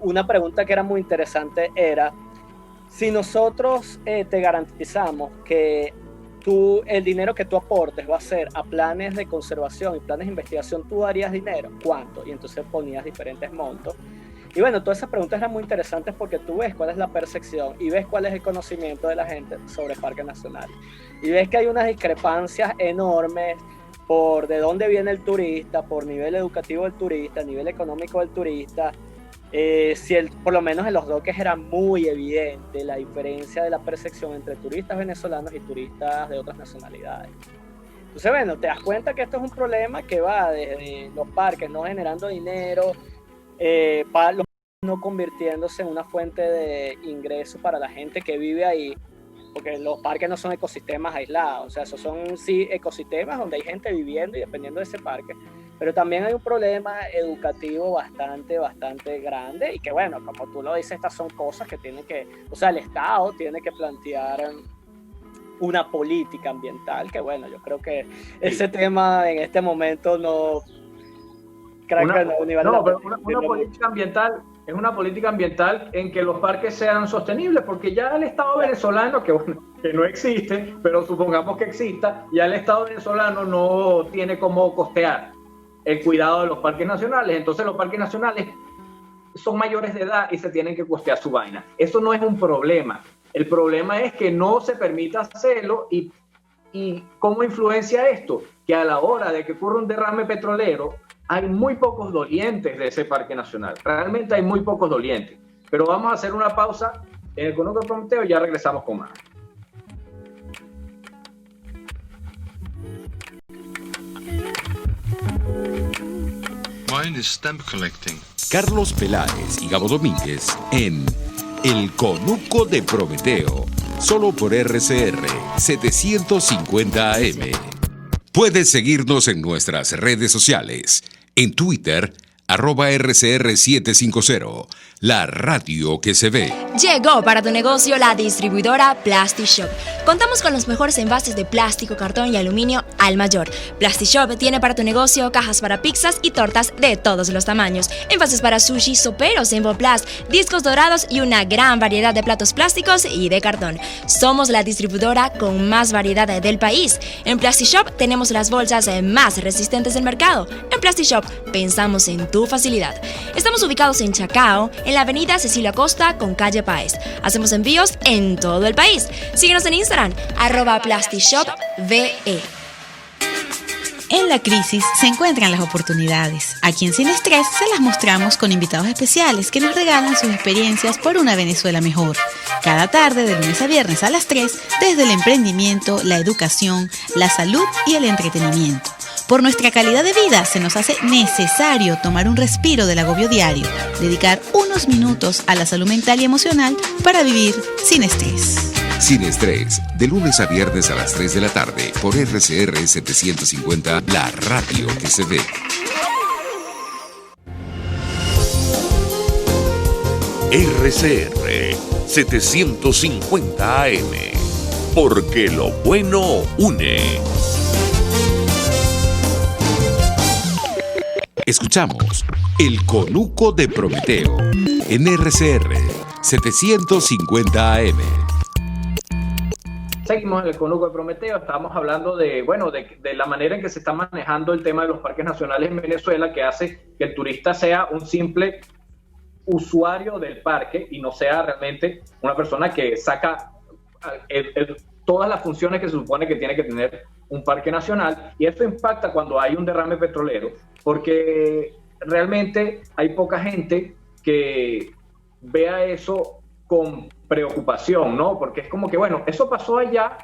Una pregunta que era muy interesante era, si nosotros te garantizamos que el dinero que tú aportes va a ser a planes de conservación y planes de investigación, ¿tú darías dinero? ¿Cuánto? Y entonces ponías diferentes montos. Y bueno, todas esas preguntas eran muy interesantes porque tú ves cuál es la percepción y ves cuál es el conocimiento de la gente sobre parques nacionales. Y ves que hay unas discrepancias enormes por de dónde viene el turista, por nivel educativo del turista, nivel económico del turista. Por lo menos en Los Roques era muy evidente la diferencia de la percepción entre turistas venezolanos y turistas de otras nacionalidades. Entonces, bueno, te das cuenta que esto es un problema que va desde los parques no generando dinero, para los no convirtiéndose en una fuente de ingreso para la gente que vive ahí, porque los parques no son ecosistemas aislados, o sea, esos son sí ecosistemas donde hay gente viviendo y dependiendo de ese parque, pero también hay un problema educativo bastante grande y que bueno, como tú lo dices, estas son cosas que o sea, el Estado tiene que plantear una política ambiental, que bueno, yo creo que ese tema en este momento no... Una política ambiental es una política ambiental en que los parques sean sostenibles, porque ya el Estado venezolano, que bueno, que no existe, pero supongamos que exista, ya el Estado venezolano no tiene cómo costear el cuidado de los parques nacionales. Entonces los parques nacionales son mayores de edad y se tienen que costear su vaina. Eso no es un problema. El problema es que no se permita hacerlo. ¿Y cómo influencia esto? Que a la hora de que ocurra un derrame petrolero, hay muy pocos dolientes de ese parque nacional. Realmente hay muy pocos dolientes. Pero vamos a hacer una pausa en el Conuco de Prometeo y ya regresamos con más. Mine is stamp collecting. Carlos Peláez y Gabo Domínguez en El Conuco de Prometeo, solo por RCR 750 AM. Puedes seguirnos en nuestras redes sociales, en Twitter, @RCR750, la radio que se ve. Llegó para tu negocio la distribuidora PlastiShop. Contamos con los mejores envases de plástico, cartón y aluminio al mayor. PlastiShop tiene para tu negocio cajas para pizzas y tortas de todos los tamaños, envases para sushi, soperos en Boplast, discos dorados y una gran variedad de platos plásticos y de cartón. Somos la distribuidora con más variedad del país. En PlastiShop tenemos las bolsas más resistentes del mercado. En PlastiShop pensamos en tu facilidad. Estamos ubicados en Chacao, en la avenida Cecilia Costa con calle Páez. Hacemos envíos en todo el país. Síguenos en Instagram, @PlastiShopVE. En la crisis se encuentran las oportunidades. Aquí en Sin Estrés se las mostramos con invitados especiales que nos regalan sus experiencias por una Venezuela mejor. Cada tarde, de lunes a viernes a las 3, desde el emprendimiento, la educación, la salud y el entretenimiento. Por nuestra calidad de vida se nos hace necesario tomar un respiro del agobio diario, dedicar unos minutos a la salud mental y emocional para vivir sin estrés. Sin Estrés, de lunes a viernes a las 3 de la tarde, por RCR 750, la radio que se ve. RCR 750 AM, porque lo bueno une. Escuchamos El Conuco de Prometeo en RCR 750 AM. Seguimos en el Conuco de Prometeo. Estábamos hablando de la manera en que se está manejando el tema de los parques nacionales en Venezuela, que hace que el turista sea un simple usuario del parque y no sea realmente una persona que saca todas las funciones que se supone que tiene que tener un parque nacional. Y esto impacta cuando hay un derrame petrolero, porque realmente hay poca gente que vea eso con preocupación, ¿no? Porque es como que, bueno, eso pasó allá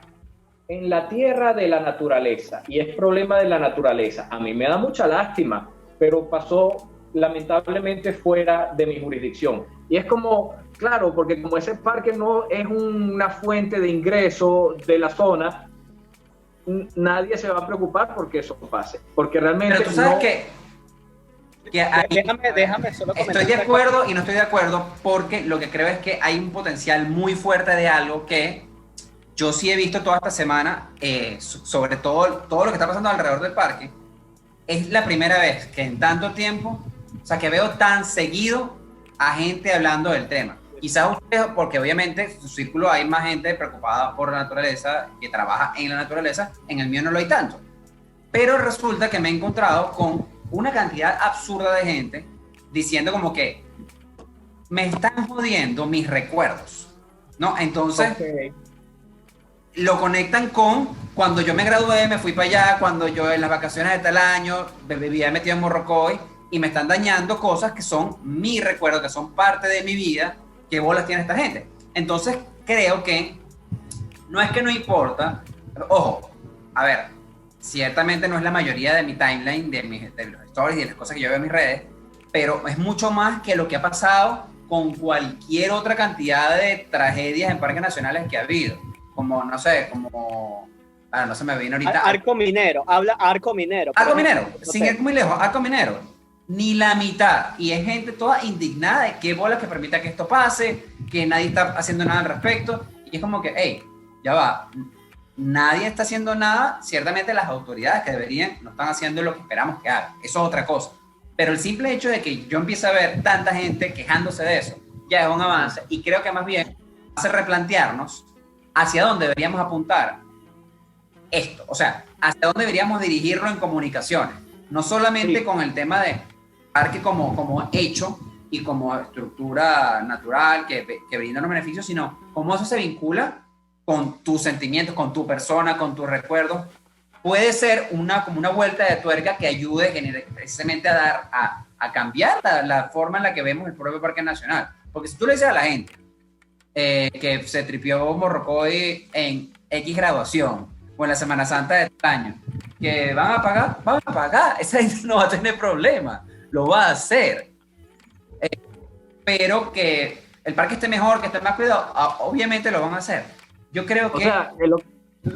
en la tierra de la naturaleza y es problema de la naturaleza. A mí me da mucha lástima, pero pasó lamentablemente fuera de mi jurisdicción. Y es como, claro, porque como ese parque no es una fuente de ingreso de la zona, nadie se va a preocupar porque eso pase. Porque realmente... Pero tú sabes no... que hay, déjame solo comentar. estoy de acuerdo y no estoy de acuerdo, porque lo que creo es que hay un potencial muy fuerte de algo que yo sí he visto toda esta semana, sobre todo lo que está pasando alrededor del parque. Es la primera vez que en tanto tiempo, o sea, que veo tan seguido a gente hablando del tema. Quizás ustedes, porque obviamente en su círculo hay más gente preocupada por la naturaleza, que trabaja en la naturaleza, en el mío no lo hay tanto. Pero resulta que me he encontrado con una cantidad absurda de gente diciendo como que me están jodiendo mis recuerdos, ¿no? Entonces, lo conectan con cuando yo me gradué, me fui para allá, cuando yo en las vacaciones de tal año vivía metido en Morrocoy, y me están dañando cosas que son mi recuerdo, que son parte de mi vida. ¿Qué bolas tiene esta gente? Entonces, creo que no es que no importa, ojo, a ver, ciertamente no es la mayoría de mi timeline, de los stories y de las cosas que yo veo en mis redes, pero es mucho más que lo que ha pasado con cualquier otra cantidad de tragedias en parques nacionales que ha habido. Como, no sé, como... Ah, no se me vino ahorita. Arco Minero, habla Arco Minero. Arco Minero, sin ir muy lejos, Arco Minero. Ni la mitad. Y es gente toda indignada de qué bolas que permita que esto pase, que nadie está haciendo nada al respecto. Y es como que, hey, ya va. Nadie está haciendo nada. Ciertamente las autoridades que deberían no están haciendo lo que esperamos que hagan. Eso es otra cosa. Pero el simple hecho de que yo empiece a ver tanta gente quejándose de eso, ya es un avance, y creo que más bien hace replantearnos hacia dónde deberíamos apuntar esto, o sea, hacia dónde deberíamos dirigirlo en comunicaciones, no solamente con el tema de parque como hecho y como estructura natural que brinda los beneficios, sino cómo eso se vincula con tus sentimientos, con tu persona, con tus recuerdos. Puede ser como una vuelta de tuerca que ayude precisamente a cambiar la forma en la que vemos el propio Parque Nacional. Porque si tú le dices a la gente que se tripió Morrocoy en X graduación o en la Semana Santa de este año, que van a pagar, esa gente no va a tener problema, lo va a hacer. Pero que el parque esté mejor, que esté más cuidado, obviamente lo van a hacer. Yo creo que...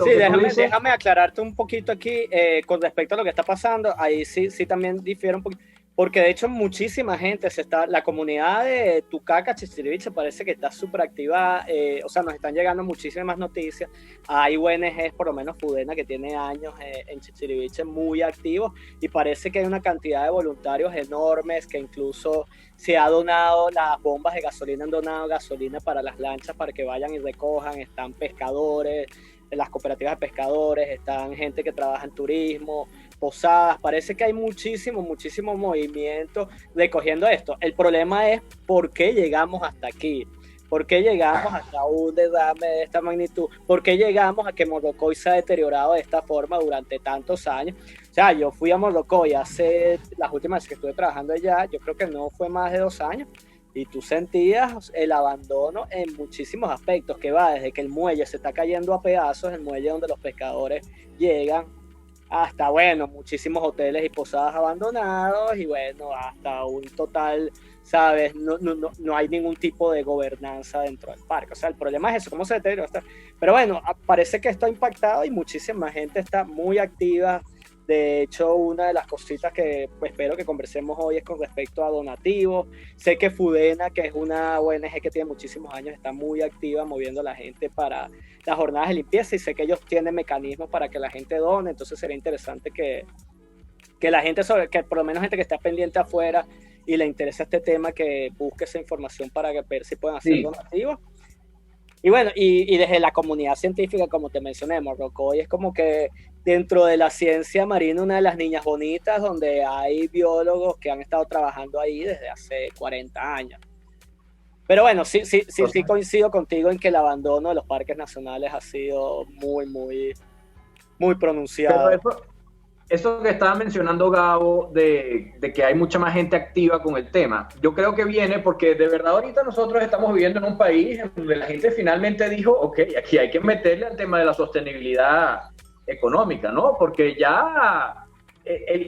Sí, déjame aclararte un poquito aquí con respecto a lo que está pasando. Ahí sí también difiere un poquito. Porque de hecho muchísima gente la comunidad de Tucaca, Chichiriviche parece que está súper activa, o sea, nos están llegando muchísimas noticias. Hay ONGs, por lo menos Fudena, que tiene años en Chichiriviche muy activos, y parece que hay una cantidad de voluntarios enormes que incluso se ha donado, las bombas de gasolina han donado gasolina para las lanchas para que vayan y recojan. Están pescadores, las cooperativas de pescadores, están gente que trabaja en turismo, posadas, parece que hay muchísimo movimiento recogiendo esto. El problema es por qué llegamos hasta aquí, por qué llegamos hasta un derrame de esta magnitud, por qué llegamos a que Morrocoy se ha deteriorado de esta forma durante tantos años. O sea, yo fui a Morrocoy hace las últimas veces que estuve trabajando allá, yo creo que no fue más de 2 años, y tú sentías el abandono en muchísimos aspectos, que va desde que el muelle se está cayendo a pedazos, el muelle donde los pescadores llegan, hasta, bueno, muchísimos hoteles y posadas abandonados, y bueno, hasta un total, ¿sabes? No hay ningún tipo de gobernanza dentro del parque. O sea, el problema es eso, cómo se deteriora. Pero bueno, parece que esto ha impactado y muchísima gente está muy activa. De hecho, una de las cositas que espero que conversemos hoy es con respecto a donativos. Sé que Fudena, que es una ONG que tiene muchísimos años, está muy activa moviendo a la gente para las jornadas de limpieza, y sé que ellos tienen mecanismos para que la gente done. Entonces sería interesante que la gente, que por lo menos gente que está pendiente afuera y le interesa este tema, que busque esa información para ver si pueden hacer donativos. Y bueno, y desde la comunidad científica, como te mencioné, Morrocoy es como que dentro de la ciencia marina una de las niñas bonitas, donde hay biólogos que han estado trabajando ahí desde hace 40 años. Pero bueno, sí coincido contigo en que el abandono de los parques nacionales ha sido muy pronunciado. Pero eso que estaba mencionando Gabo, de que hay mucha más gente activa con el tema, yo creo que viene porque de verdad ahorita nosotros estamos viviendo en un país donde la gente finalmente dijo, ok, aquí hay que meterle al tema de la sostenibilidad económica, ¿no? Porque ya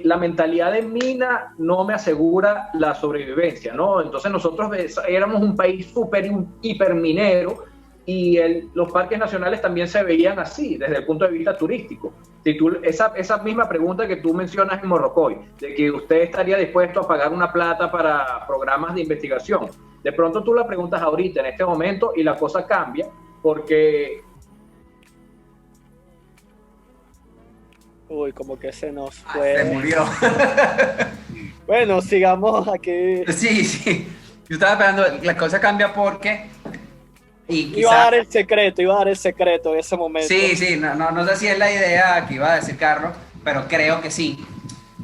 la mentalidad de mina no me asegura la sobrevivencia, ¿no? Entonces nosotros éramos un país súper, hiper minero, y los parques nacionales también se veían así desde el punto de vista turístico. Si esa misma pregunta que tú mencionas en Morrocoy, de que usted estaría dispuesto a pagar una plata para programas de investigación, de pronto tú la preguntas ahorita, en este momento, y la cosa cambia, porque... Uy, como que se nos fue. Se murió. Bueno, sigamos aquí. Sí. Yo estaba esperando, la cosa cambia porque... Iba a dar el secreto en ese momento. Sí, no sé si es la idea que iba a decir Carlos, pero creo que sí.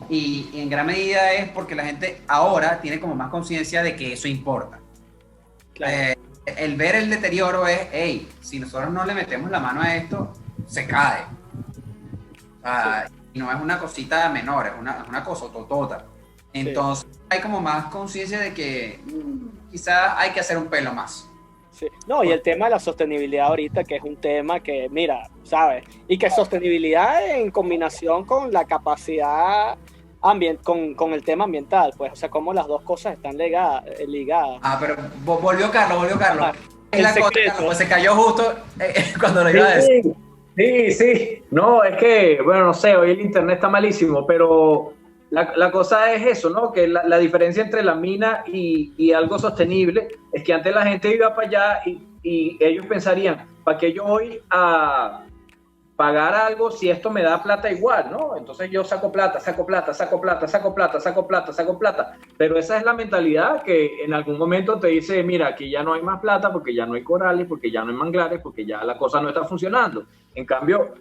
Y en gran medida es porque la gente ahora tiene como más conciencia de que eso importa. Claro. El ver el deterioro es, hey, si nosotros no le metemos la mano a esto, se cae. Y no es una cosita menor, es una cosa totota. Entonces hay como más conciencia de que quizás hay que hacer un pelo más. Sí. No, y el tema de la sostenibilidad ahorita, que es un tema que, mira, ¿sabes? Y que sostenibilidad en combinación con la capacidad con el tema ambiental, pues, o sea, cómo las dos cosas están ligadas. Pero volvió Carlos. El secreto. Pues se cayó justo cuando lo iba a decir. Sí. No, es que, bueno, no sé, hoy el internet está malísimo, pero la cosa es eso, ¿no? Que la diferencia entre la mina y algo sostenible es que antes la gente iba para allá y ellos pensarían, ¿para qué yo voy a pagar algo si esto me da plata igual, ¿no? Entonces yo saco plata, pero esa es la mentalidad que en algún momento te dice, mira, aquí ya no hay más plata porque ya no hay corales, porque ya no hay manglares, porque ya la cosa no está funcionando. En cambio,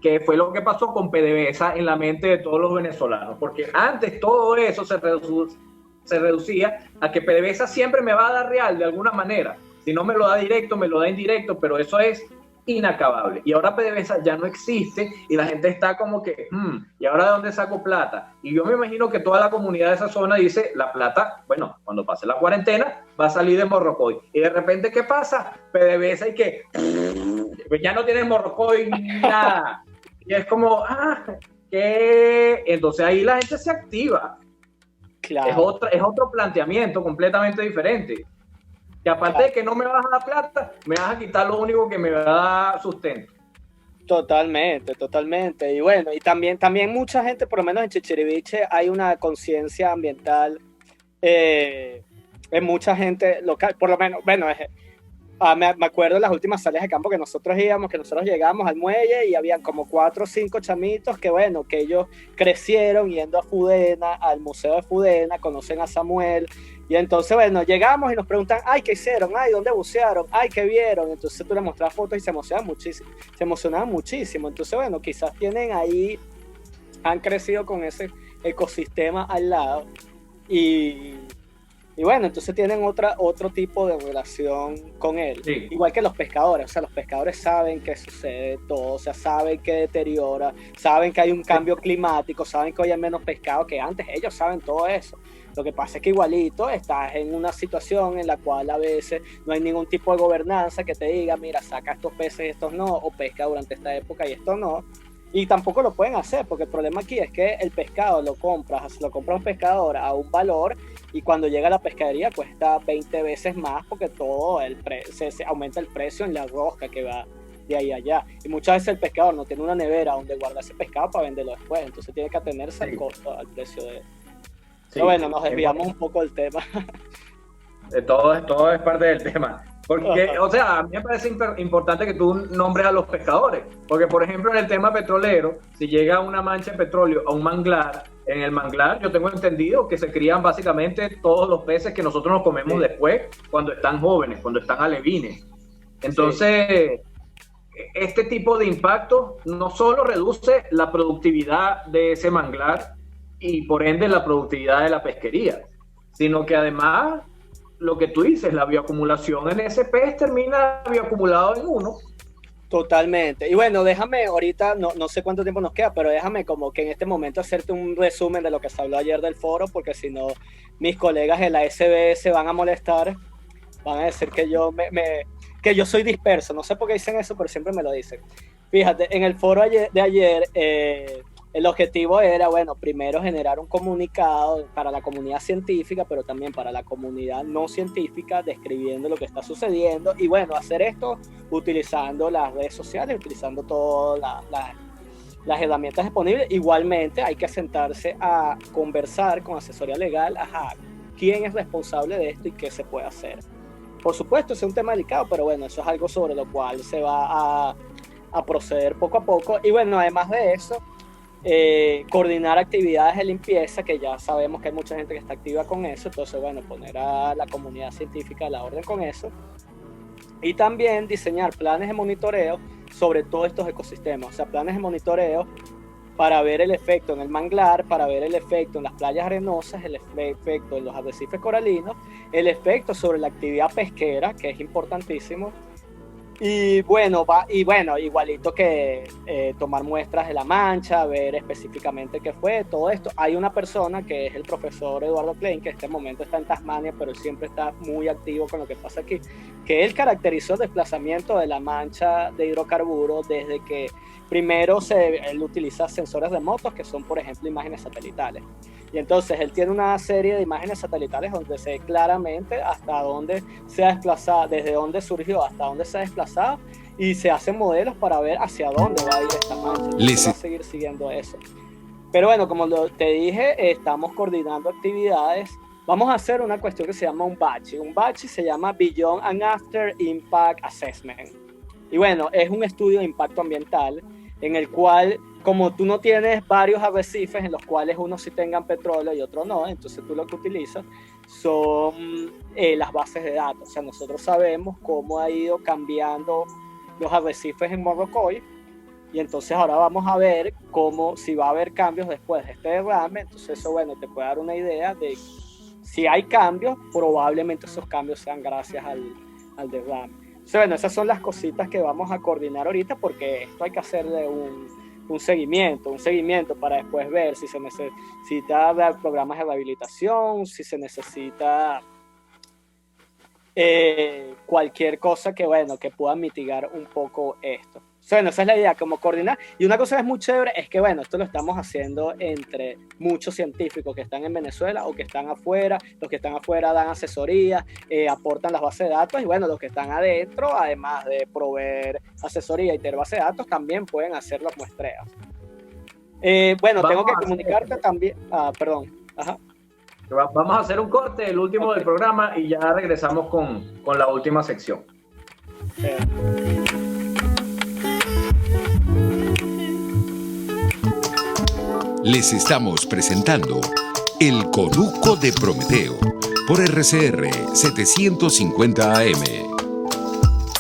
¿qué fue lo que pasó con PDVSA en la mente de todos los venezolanos? Porque antes todo eso se reducía a que PDVSA siempre me va a dar real de alguna manera. Si no me lo da directo, me lo da indirecto, pero eso es inacabable. Y ahora PDVSA ya no existe y la gente está como que, ¿y ahora de dónde saco plata? Y yo me imagino que toda la comunidad de esa zona dice, la plata, bueno, cuando pase la cuarentena, va a salir de Morrocoy. Y de repente, ¿qué pasa? PDVSA y que ya no tienes Morrocoy ni nada. Y es como, ¿qué? Entonces ahí la gente se activa. Claro. Es otro planteamiento completamente diferente. Que aparte de que no me vas a dar plata, me vas a quitar lo único que me va a dar sustento. Totalmente. Y bueno, y también mucha gente, por lo menos en Chichiriviche, hay una conciencia ambiental en mucha gente local, por lo menos, bueno, me acuerdo de las últimas salidas de campo que nosotros íbamos, que nosotros llegamos al muelle y habían como 4 o 5 chamitos que bueno, que ellos crecieron yendo a Fudena, al museo de Fudena, conocen a Samuel, y entonces bueno, llegamos y nos preguntan, ay, ¿qué hicieron? Ay, ¿dónde bucearon? Ay, ¿qué vieron? Entonces tú le mostrabas fotos y se emocionaban muchísimo, entonces bueno, quizás tienen ahí, han crecido con ese ecosistema al lado, y bueno, entonces tienen otro tipo de relación con él. Sí. Igual que los pescadores, o sea, los pescadores saben que sucede todo, o sea, saben que deteriora, saben que hay un cambio climático, saben que hoy hay menos pescado que antes, ellos saben todo eso. Lo que pasa es que igualito estás en una situación en la cual a veces no hay ningún tipo de gobernanza que te diga, mira, saca estos peces y estos no, o pesca durante esta época y esto no. Y tampoco lo pueden hacer, porque el problema aquí es que el pescado lo compra un pescador a un valor y cuando llega a la pescadería cuesta 20 veces más porque todo se aumenta el precio en la rosca que va de ahí a allá. Y muchas veces el pescador no tiene una nevera donde guardar ese pescado para venderlo después, entonces tiene que atenerse al costo, al precio de... Sí, pero bueno, nos desviamos un poco del tema. Todo es parte del tema. Porque, o sea, a mí me parece importante que tú nombres a los pescadores. Porque, por ejemplo, en el tema petrolero, si llega una mancha de petróleo a un manglar, en el manglar yo tengo entendido que se crían básicamente todos los peces que nosotros nos comemos después, cuando están jóvenes, cuando están alevines. Entonces, este tipo de impacto no solo reduce la productividad de ese manglar y por ende la productividad de la pesquería, sino que además... lo que tú dices, la bioacumulación en ese pez termina bioacumulado en uno. Totalmente. Y bueno, déjame ahorita, no sé cuánto tiempo nos queda, pero déjame como que en este momento hacerte un resumen de lo que se habló ayer del foro, porque si no, mis colegas de la SBS van a molestar, van a decir que yo soy disperso. No sé por qué dicen eso, pero siempre me lo dicen. Fíjate, en el foro de ayer... el objetivo era, bueno, primero generar un comunicado para la comunidad científica, pero también para la comunidad no científica, describiendo lo que está sucediendo. Y bueno, hacer esto utilizando las redes sociales, utilizando todas las herramientas disponibles. Igualmente hay que sentarse a conversar con asesoría legal, quién es responsable de esto y qué se puede hacer. Por supuesto, es un tema delicado, pero bueno, eso es algo sobre lo cual se va a proceder poco a poco. Y bueno, además de eso, coordinar actividades de limpieza, que ya sabemos que hay mucha gente que está activa con eso, entonces bueno, poner a la comunidad científica a la orden con eso, y también diseñar planes de monitoreo sobre todos estos ecosistemas, o sea, planes de monitoreo para ver el efecto en el manglar, para ver el efecto en las playas arenosas, el efecto en los arrecifes coralinos, el efecto sobre la actividad pesquera, que es importantísimo. Y bueno, igualito que tomar muestras de la mancha, ver específicamente qué fue, todo esto. Hay una persona que es el profesor Eduardo Klein, que en este momento está en Tasmania, pero él siempre está muy activo con lo que pasa aquí, que él caracterizó el desplazamiento de la mancha de hidrocarburos desde que primero él utiliza sensores remotos, que son, por ejemplo, imágenes satelitales. Y entonces él tiene una serie de imágenes satelitales donde se ve claramente hasta dónde se ha desplazado, desde dónde surgió hasta dónde se ha desplazado, y se hacen modelos para ver hacia dónde va a ir esta mancha. Va a seguir siguiendo eso. Pero bueno, como te dije, estamos coordinando actividades. Vamos a hacer una cuestión que se llama un BACHI. Un BACHI se llama Beyond and After Impact Assessment. Y bueno, es un estudio de impacto ambiental en el cual, como tú no tienes varios arrecifes en los cuales unos sí tengan petróleo y otros no, entonces tú lo que utilizas son las bases de datos. O sea, nosotros sabemos cómo ha ido cambiando los arrecifes en Morrocoy, y entonces ahora vamos a ver si va a haber cambios después de este derrame. Entonces eso, bueno, te puede dar una idea de si hay cambios, probablemente esos cambios sean gracias al derrame. Entonces, bueno, esas son las cositas que vamos a coordinar ahorita, porque esto hay que hacerle un seguimiento para después ver si se necesita programas de rehabilitación, si se necesita cualquier cosa que pueda mitigar un poco esto. Bueno, esa es la idea, como coordinar. Y una cosa que es muy chévere es que, bueno, esto lo estamos haciendo entre muchos científicos que están en Venezuela o que están afuera. Los que están afuera dan asesoría, aportan las bases de datos, y bueno, los que están adentro, además de proveer asesoría y tener base de datos, también pueden hacer los muestreos. Bueno, tengo que comunicarte también. Perdón. Ajá. Vamos a hacer un corte, el último del programa, y ya regresamos con la última sección. Les estamos presentando El Conuco de Prometeo por RCR 750 AM.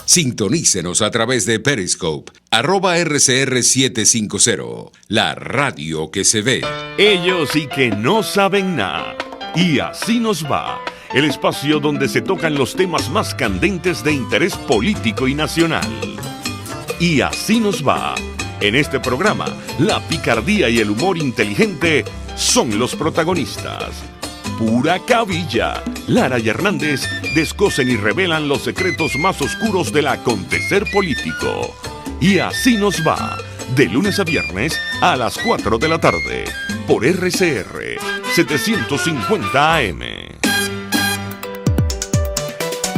Sintonícenos a través de Periscope, @RCR750, la radio que se ve. Ellos sí que no saben nada. Y así nos va. El espacio donde se tocan los temas más candentes de interés político y nacional. Y así nos va. En este programa, la picardía y el humor inteligente son los protagonistas. Pura cabilla. Lara y Hernández descosen y revelan los secretos más oscuros del acontecer político. Y así nos va. De lunes a viernes a las 4 de la tarde. Por RCR 750 AM.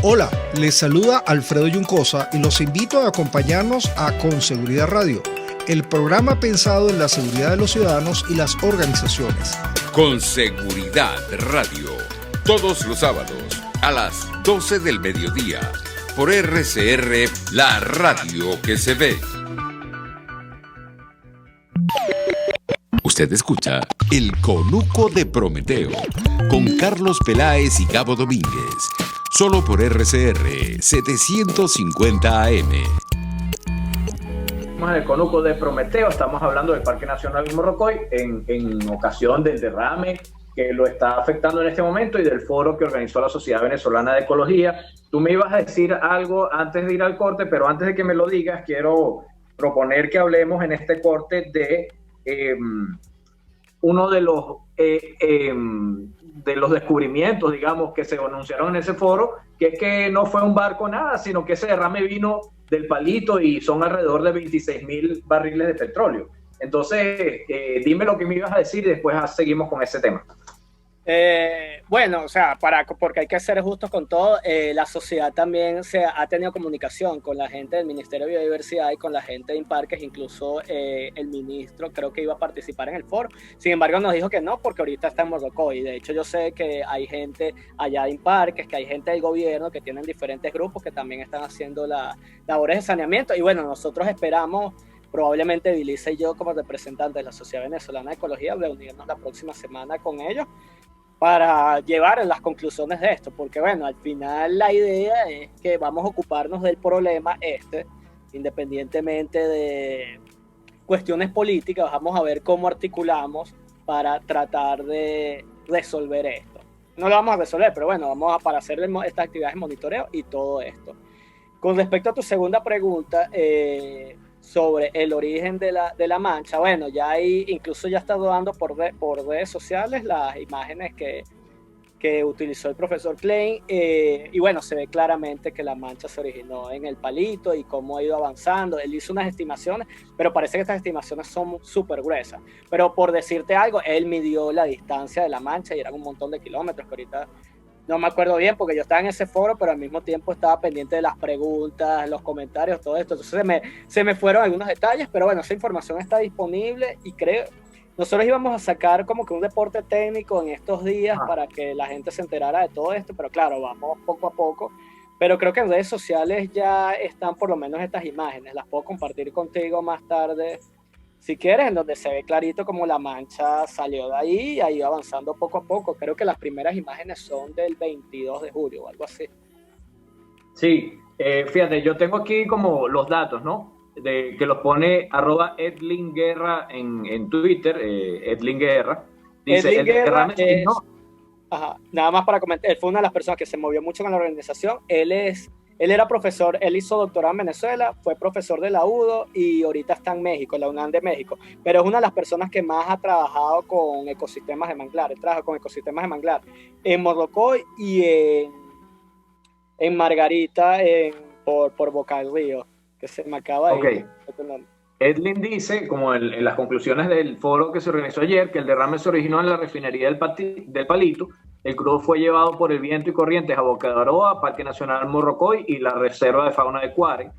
Hola, les saluda Alfredo Yuncosa y los invito a acompañarnos a Con Seguridad Radio, el programa pensado en la seguridad de los ciudadanos y las organizaciones. Con Seguridad Radio, todos los sábados a las 12 del mediodía, por RCR, la radio que se ve. Usted escucha El Conuco de Prometeo, con Carlos Peláez y Gabo Domínguez, solo por RCR 750 AM. En el Conuco de Prometeo estamos hablando del Parque Nacional Morrocoy en ocasión del derrame que lo está afectando en este momento y del foro que organizó la Sociedad Venezolana de Ecología. Tú me ibas a decir algo antes de ir al corte, pero antes de que me lo digas, quiero proponer que hablemos en este corte de uno de los descubrimientos, digamos, que se anunciaron en ese foro, que es que no fue un barco nada, sino que ese derrame vino del Palito y son alrededor de 26,000 barriles de petróleo. Entonces, dime lo que me ibas a decir y después seguimos con ese tema. Bueno, o sea, porque hay que ser justos con todo, la sociedad también ha tenido comunicación con la gente del Ministerio de Biodiversidad y con la gente de Imparques, incluso el ministro creo que iba a participar en el foro. Sin embargo, nos dijo que no, porque ahorita está en Morrocoy. De hecho, yo sé que hay gente allá de Imparques, que hay gente del gobierno que tienen diferentes grupos que también están haciendo las labores de saneamiento. Y bueno, nosotros esperamos, probablemente Vilisa y yo como representantes de la Sociedad Venezolana de Ecología, reunirnos la próxima semana con ellos para llevar las conclusiones de esto, porque bueno, al final la idea es que vamos a ocuparnos del problema independientemente de cuestiones políticas. Vamos a ver cómo articulamos para tratar de resolver esto. No lo vamos a resolver, pero bueno, para hacer estas actividades de monitoreo y todo esto. Con respecto a tu segunda pregunta, sobre el origen de la mancha, bueno, ya ahí incluso ya está rodando por redes sociales las imágenes que utilizó el profesor Klein, y bueno, se ve claramente que la mancha se originó en el Palito y cómo ha ido avanzando. Él hizo unas estimaciones, pero parece que estas estimaciones son súper gruesas. Pero por decirte algo, él midió la distancia de la mancha y eran un montón de kilómetros, que ahorita no me acuerdo bien porque yo estaba en ese foro, pero al mismo tiempo estaba pendiente de las preguntas, los comentarios, todo esto. Entonces se me fueron algunos detalles, pero bueno, esa información está disponible y creo, nosotros íbamos a sacar como que un reporte técnico en estos días para que la gente se enterara de todo esto, pero claro, vamos poco a poco. Pero creo que en redes sociales ya están por lo menos estas imágenes, las puedo compartir contigo más tarde si quieres, en donde se ve clarito como la mancha salió de ahí y ha ido avanzando poco a poco. Creo que las primeras imágenes son del 22 de julio o algo así. Sí, fíjate, yo tengo aquí como los datos, ¿no? Que los pone @edlinguerra en Twitter, edlinguerra. Dice, Edwin el Guerra derrame se originó. Ajá, nada más para comentar, él fue una de las personas que se movió mucho con la organización. Él era profesor, él hizo doctorado en Venezuela, fue profesor de la UDO y ahorita está en México, en la UNAM de México, pero es una de las personas que más ha trabajado con ecosistemas de manglar. Él trabaja con ecosistemas de manglar en Morrocoy y en Margarita, por Boca del Río, que se me acaba de ir. Edlin dice, como en las conclusiones del foro que se organizó ayer, que el derrame se originó en la refinería del Palito. El crudo fue llevado por el viento y corrientes a Boca de Aroa, Parque Nacional Morrocoy y la Reserva de Fauna de Cuare.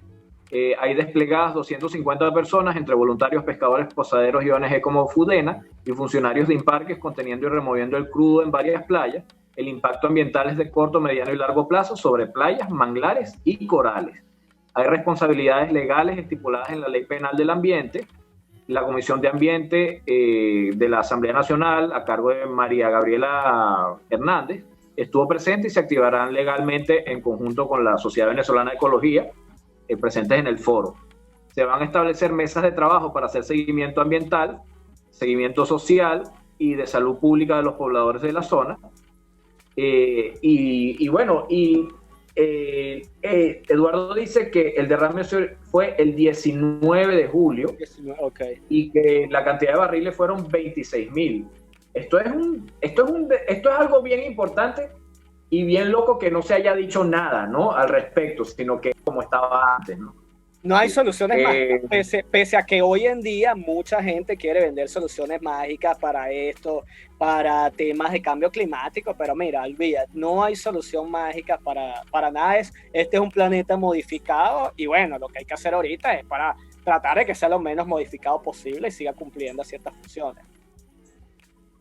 Hay desplegadas 250 personas, entre voluntarios, pescadores, posaderos y ONG como Fudena y funcionarios de Imparques, conteniendo y removiendo el crudo en varias playas. El impacto ambiental es de corto, mediano y largo plazo sobre playas, manglares y corales. Hay responsabilidades legales estipuladas en la Ley Penal del Ambiente. La Comisión de Ambiente de la Asamblea Nacional, a cargo de María Gabriela Hernández, estuvo presente y se activarán legalmente en conjunto con la Sociedad Venezolana de Ecología, presentes en el foro. Se van a establecer mesas de trabajo para hacer seguimiento ambiental, seguimiento social y de salud pública de los pobladores de la zona. Eduardo dice que el derrame fue el 19 de julio y que la cantidad de barriles fueron 26.000. Esto es algo bien importante y bien loco que no se haya dicho nada, ¿no?, al respecto, sino que como estaba antes, ¿no? No hay soluciones mágicas, pese a que hoy en día mucha gente quiere vender soluciones mágicas para esto, para temas de cambio climático, pero mira, olvida, no hay solución mágica para nada. Este es un planeta modificado y bueno, lo que hay que hacer ahorita es para tratar de que sea lo menos modificado posible y siga cumpliendo ciertas funciones.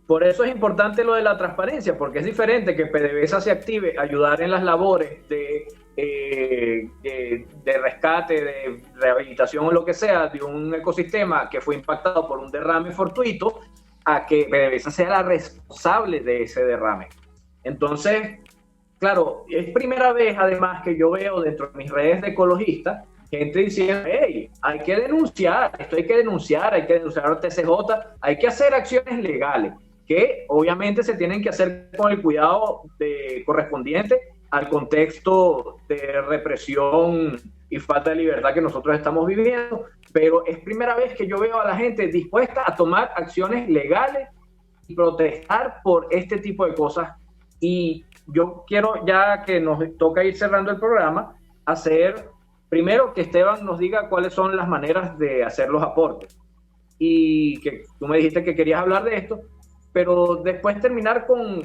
Por eso es importante lo de la transparencia, porque es diferente que PDVSA se active, ayudar en las labores de rescate, de rehabilitación o lo que sea de un ecosistema que fue impactado por un derrame fortuito, a que PDVSA sea la responsable de ese derrame. Entonces, claro, es primera vez además que yo veo dentro de mis redes de ecologistas gente diciendo, hey, hay que denunciar al TCJ, hay que hacer acciones legales, que obviamente se tienen que hacer con el cuidado correspondiente al contexto de represión y falta de libertad que nosotros estamos viviendo, pero es primera vez que yo veo a la gente dispuesta a tomar acciones legales y protestar por este tipo de cosas. Y yo quiero, ya que nos toca ir cerrando el programa, primero que Esteban nos diga cuáles son las maneras de hacer los aportes. Y que tú me dijiste que querías hablar de esto, pero después terminar con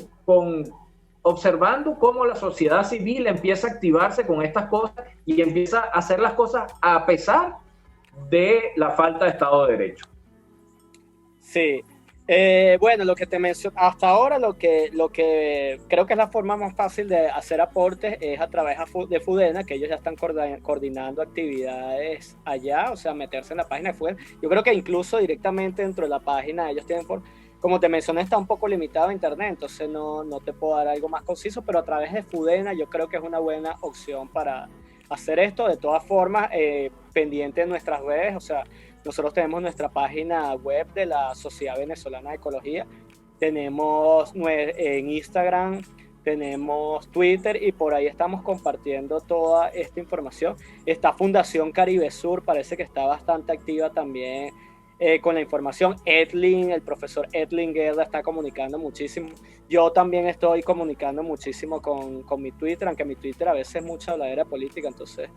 observando cómo la sociedad civil empieza a activarse con estas cosas y empieza a hacer las cosas a pesar de la falta de Estado de Derecho. Sí, bueno, lo que te menciono, hasta ahora lo que creo que es la forma más fácil de hacer aportes es a través de Fudena, que ellos ya están coordinando actividades allá, o sea, meterse en la página de Fudena. Yo creo que incluso directamente dentro de la página ellos tienen, como te mencioné, está un poco limitado a internet, entonces no te puedo dar algo más conciso, pero a través de Fudena yo creo que es una buena opción para hacer esto. De todas formas, pendiente de nuestras redes, o sea, nosotros tenemos nuestra página web de la Sociedad Venezolana de Ecología, tenemos en Instagram, tenemos Twitter y por ahí estamos compartiendo toda esta información. Está Fundación Caribe Sur, parece que está bastante activa también con la información. El profesor Edwin Guerra está comunicando muchísimo. Yo también estoy comunicando muchísimo con mi Twitter, aunque mi Twitter a veces es mucha habladera política, entonces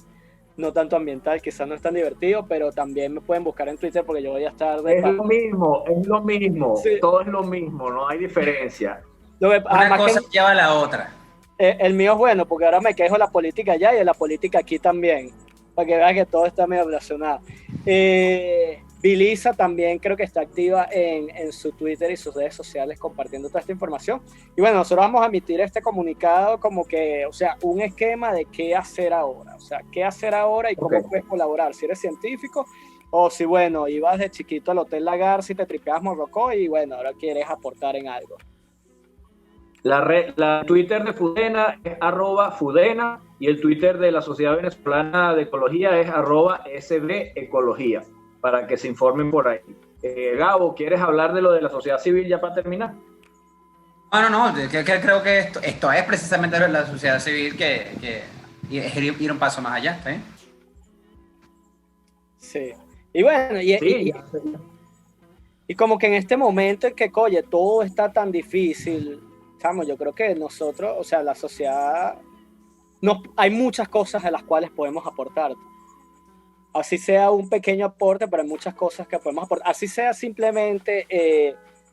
no tanto ambiental, quizás no es tan divertido, pero también me pueden buscar en Twitter porque yo voy a estar es lo mismo, sí. Todo es lo mismo, no hay diferencia. Una cosa lleva a la otra. El mío es bueno porque ahora me quejo de la política allá y de la política aquí también, para que vean que todo está medio relacionado. Vilisa también creo que está activa en su Twitter y sus redes sociales compartiendo toda esta información. Y bueno, nosotros vamos a emitir este comunicado como que, o sea, un esquema de qué hacer ahora. O sea, qué hacer ahora y cómo puedes colaborar. Si eres científico, o si, bueno, ibas de chiquito al Hotel Lagarde y te tripeabas Morrocoy y, bueno, ahora quieres aportar en algo. La Twitter de Fudena es @Fudena y el Twitter de la Sociedad Venezolana de Ecología es @SBEcología, para que se informen por ahí. Gabo, ¿quieres hablar de lo de la sociedad civil ya para terminar? No, creo que esto es precisamente la sociedad civil que es ir un paso más allá, ¿sí? Sí. Y bueno, y como que en este momento en que, oye, todo está tan difícil, chamo, yo creo que nosotros, o sea, la sociedad, hay muchas cosas a las cuales podemos aportar. Así sea un pequeño aporte, pero hay muchas cosas que podemos aportar. Así sea simplemente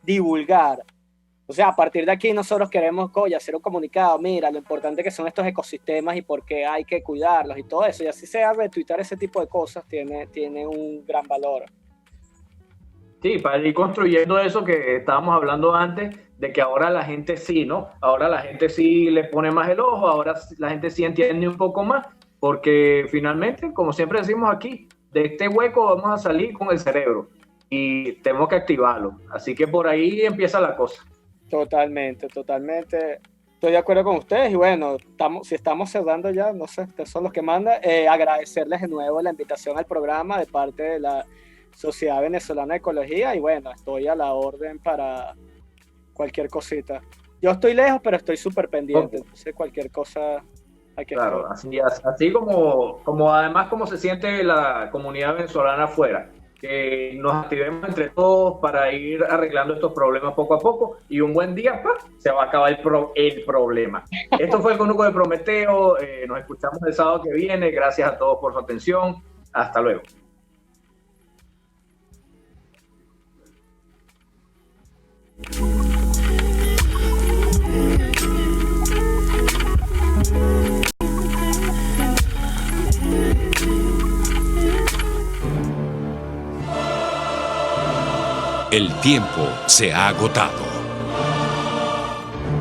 divulgar. O sea, a partir de aquí nosotros queremos, hacer un comunicado, mira, lo importante que son estos ecosistemas y por qué hay que cuidarlos y todo eso. Y así sea retuitar ese tipo de cosas, tiene un gran valor. Sí, para ir construyendo eso que estábamos hablando antes, de que ahora la gente sí, ¿no? Ahora la gente sí le pone más el ojo, ahora la gente sí entiende un poco más, porque finalmente, como siempre decimos aquí, de este hueco vamos a salir con el cerebro y tenemos que activarlo. Así que por ahí empieza la cosa. Totalmente. Estoy de acuerdo con ustedes y bueno, si estamos cerrando ya, no sé, ustedes son los que mandan. Agradecerles de nuevo la invitación al programa de parte de la Sociedad Venezolana de Ecología y bueno, estoy a la orden para cualquier cosita. Yo estoy lejos, pero estoy súper pendiente, entonces cualquier cosa hay que... Claro, así como además como se siente la comunidad venezolana afuera, que nos activemos entre todos para ir arreglando estos problemas poco a poco y un buen día se va a acabar el problema. Esto fue el Conuco de Prometeo, nos escuchamos el sábado que viene, gracias a todos por su atención, hasta luego. El tiempo se ha agotado.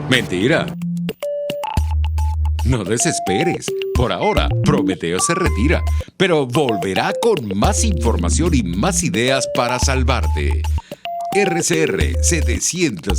Mentira. No desesperes. Por ahora, Prometeo se retira, pero volverá con más información y más ideas para salvarte. RCR 750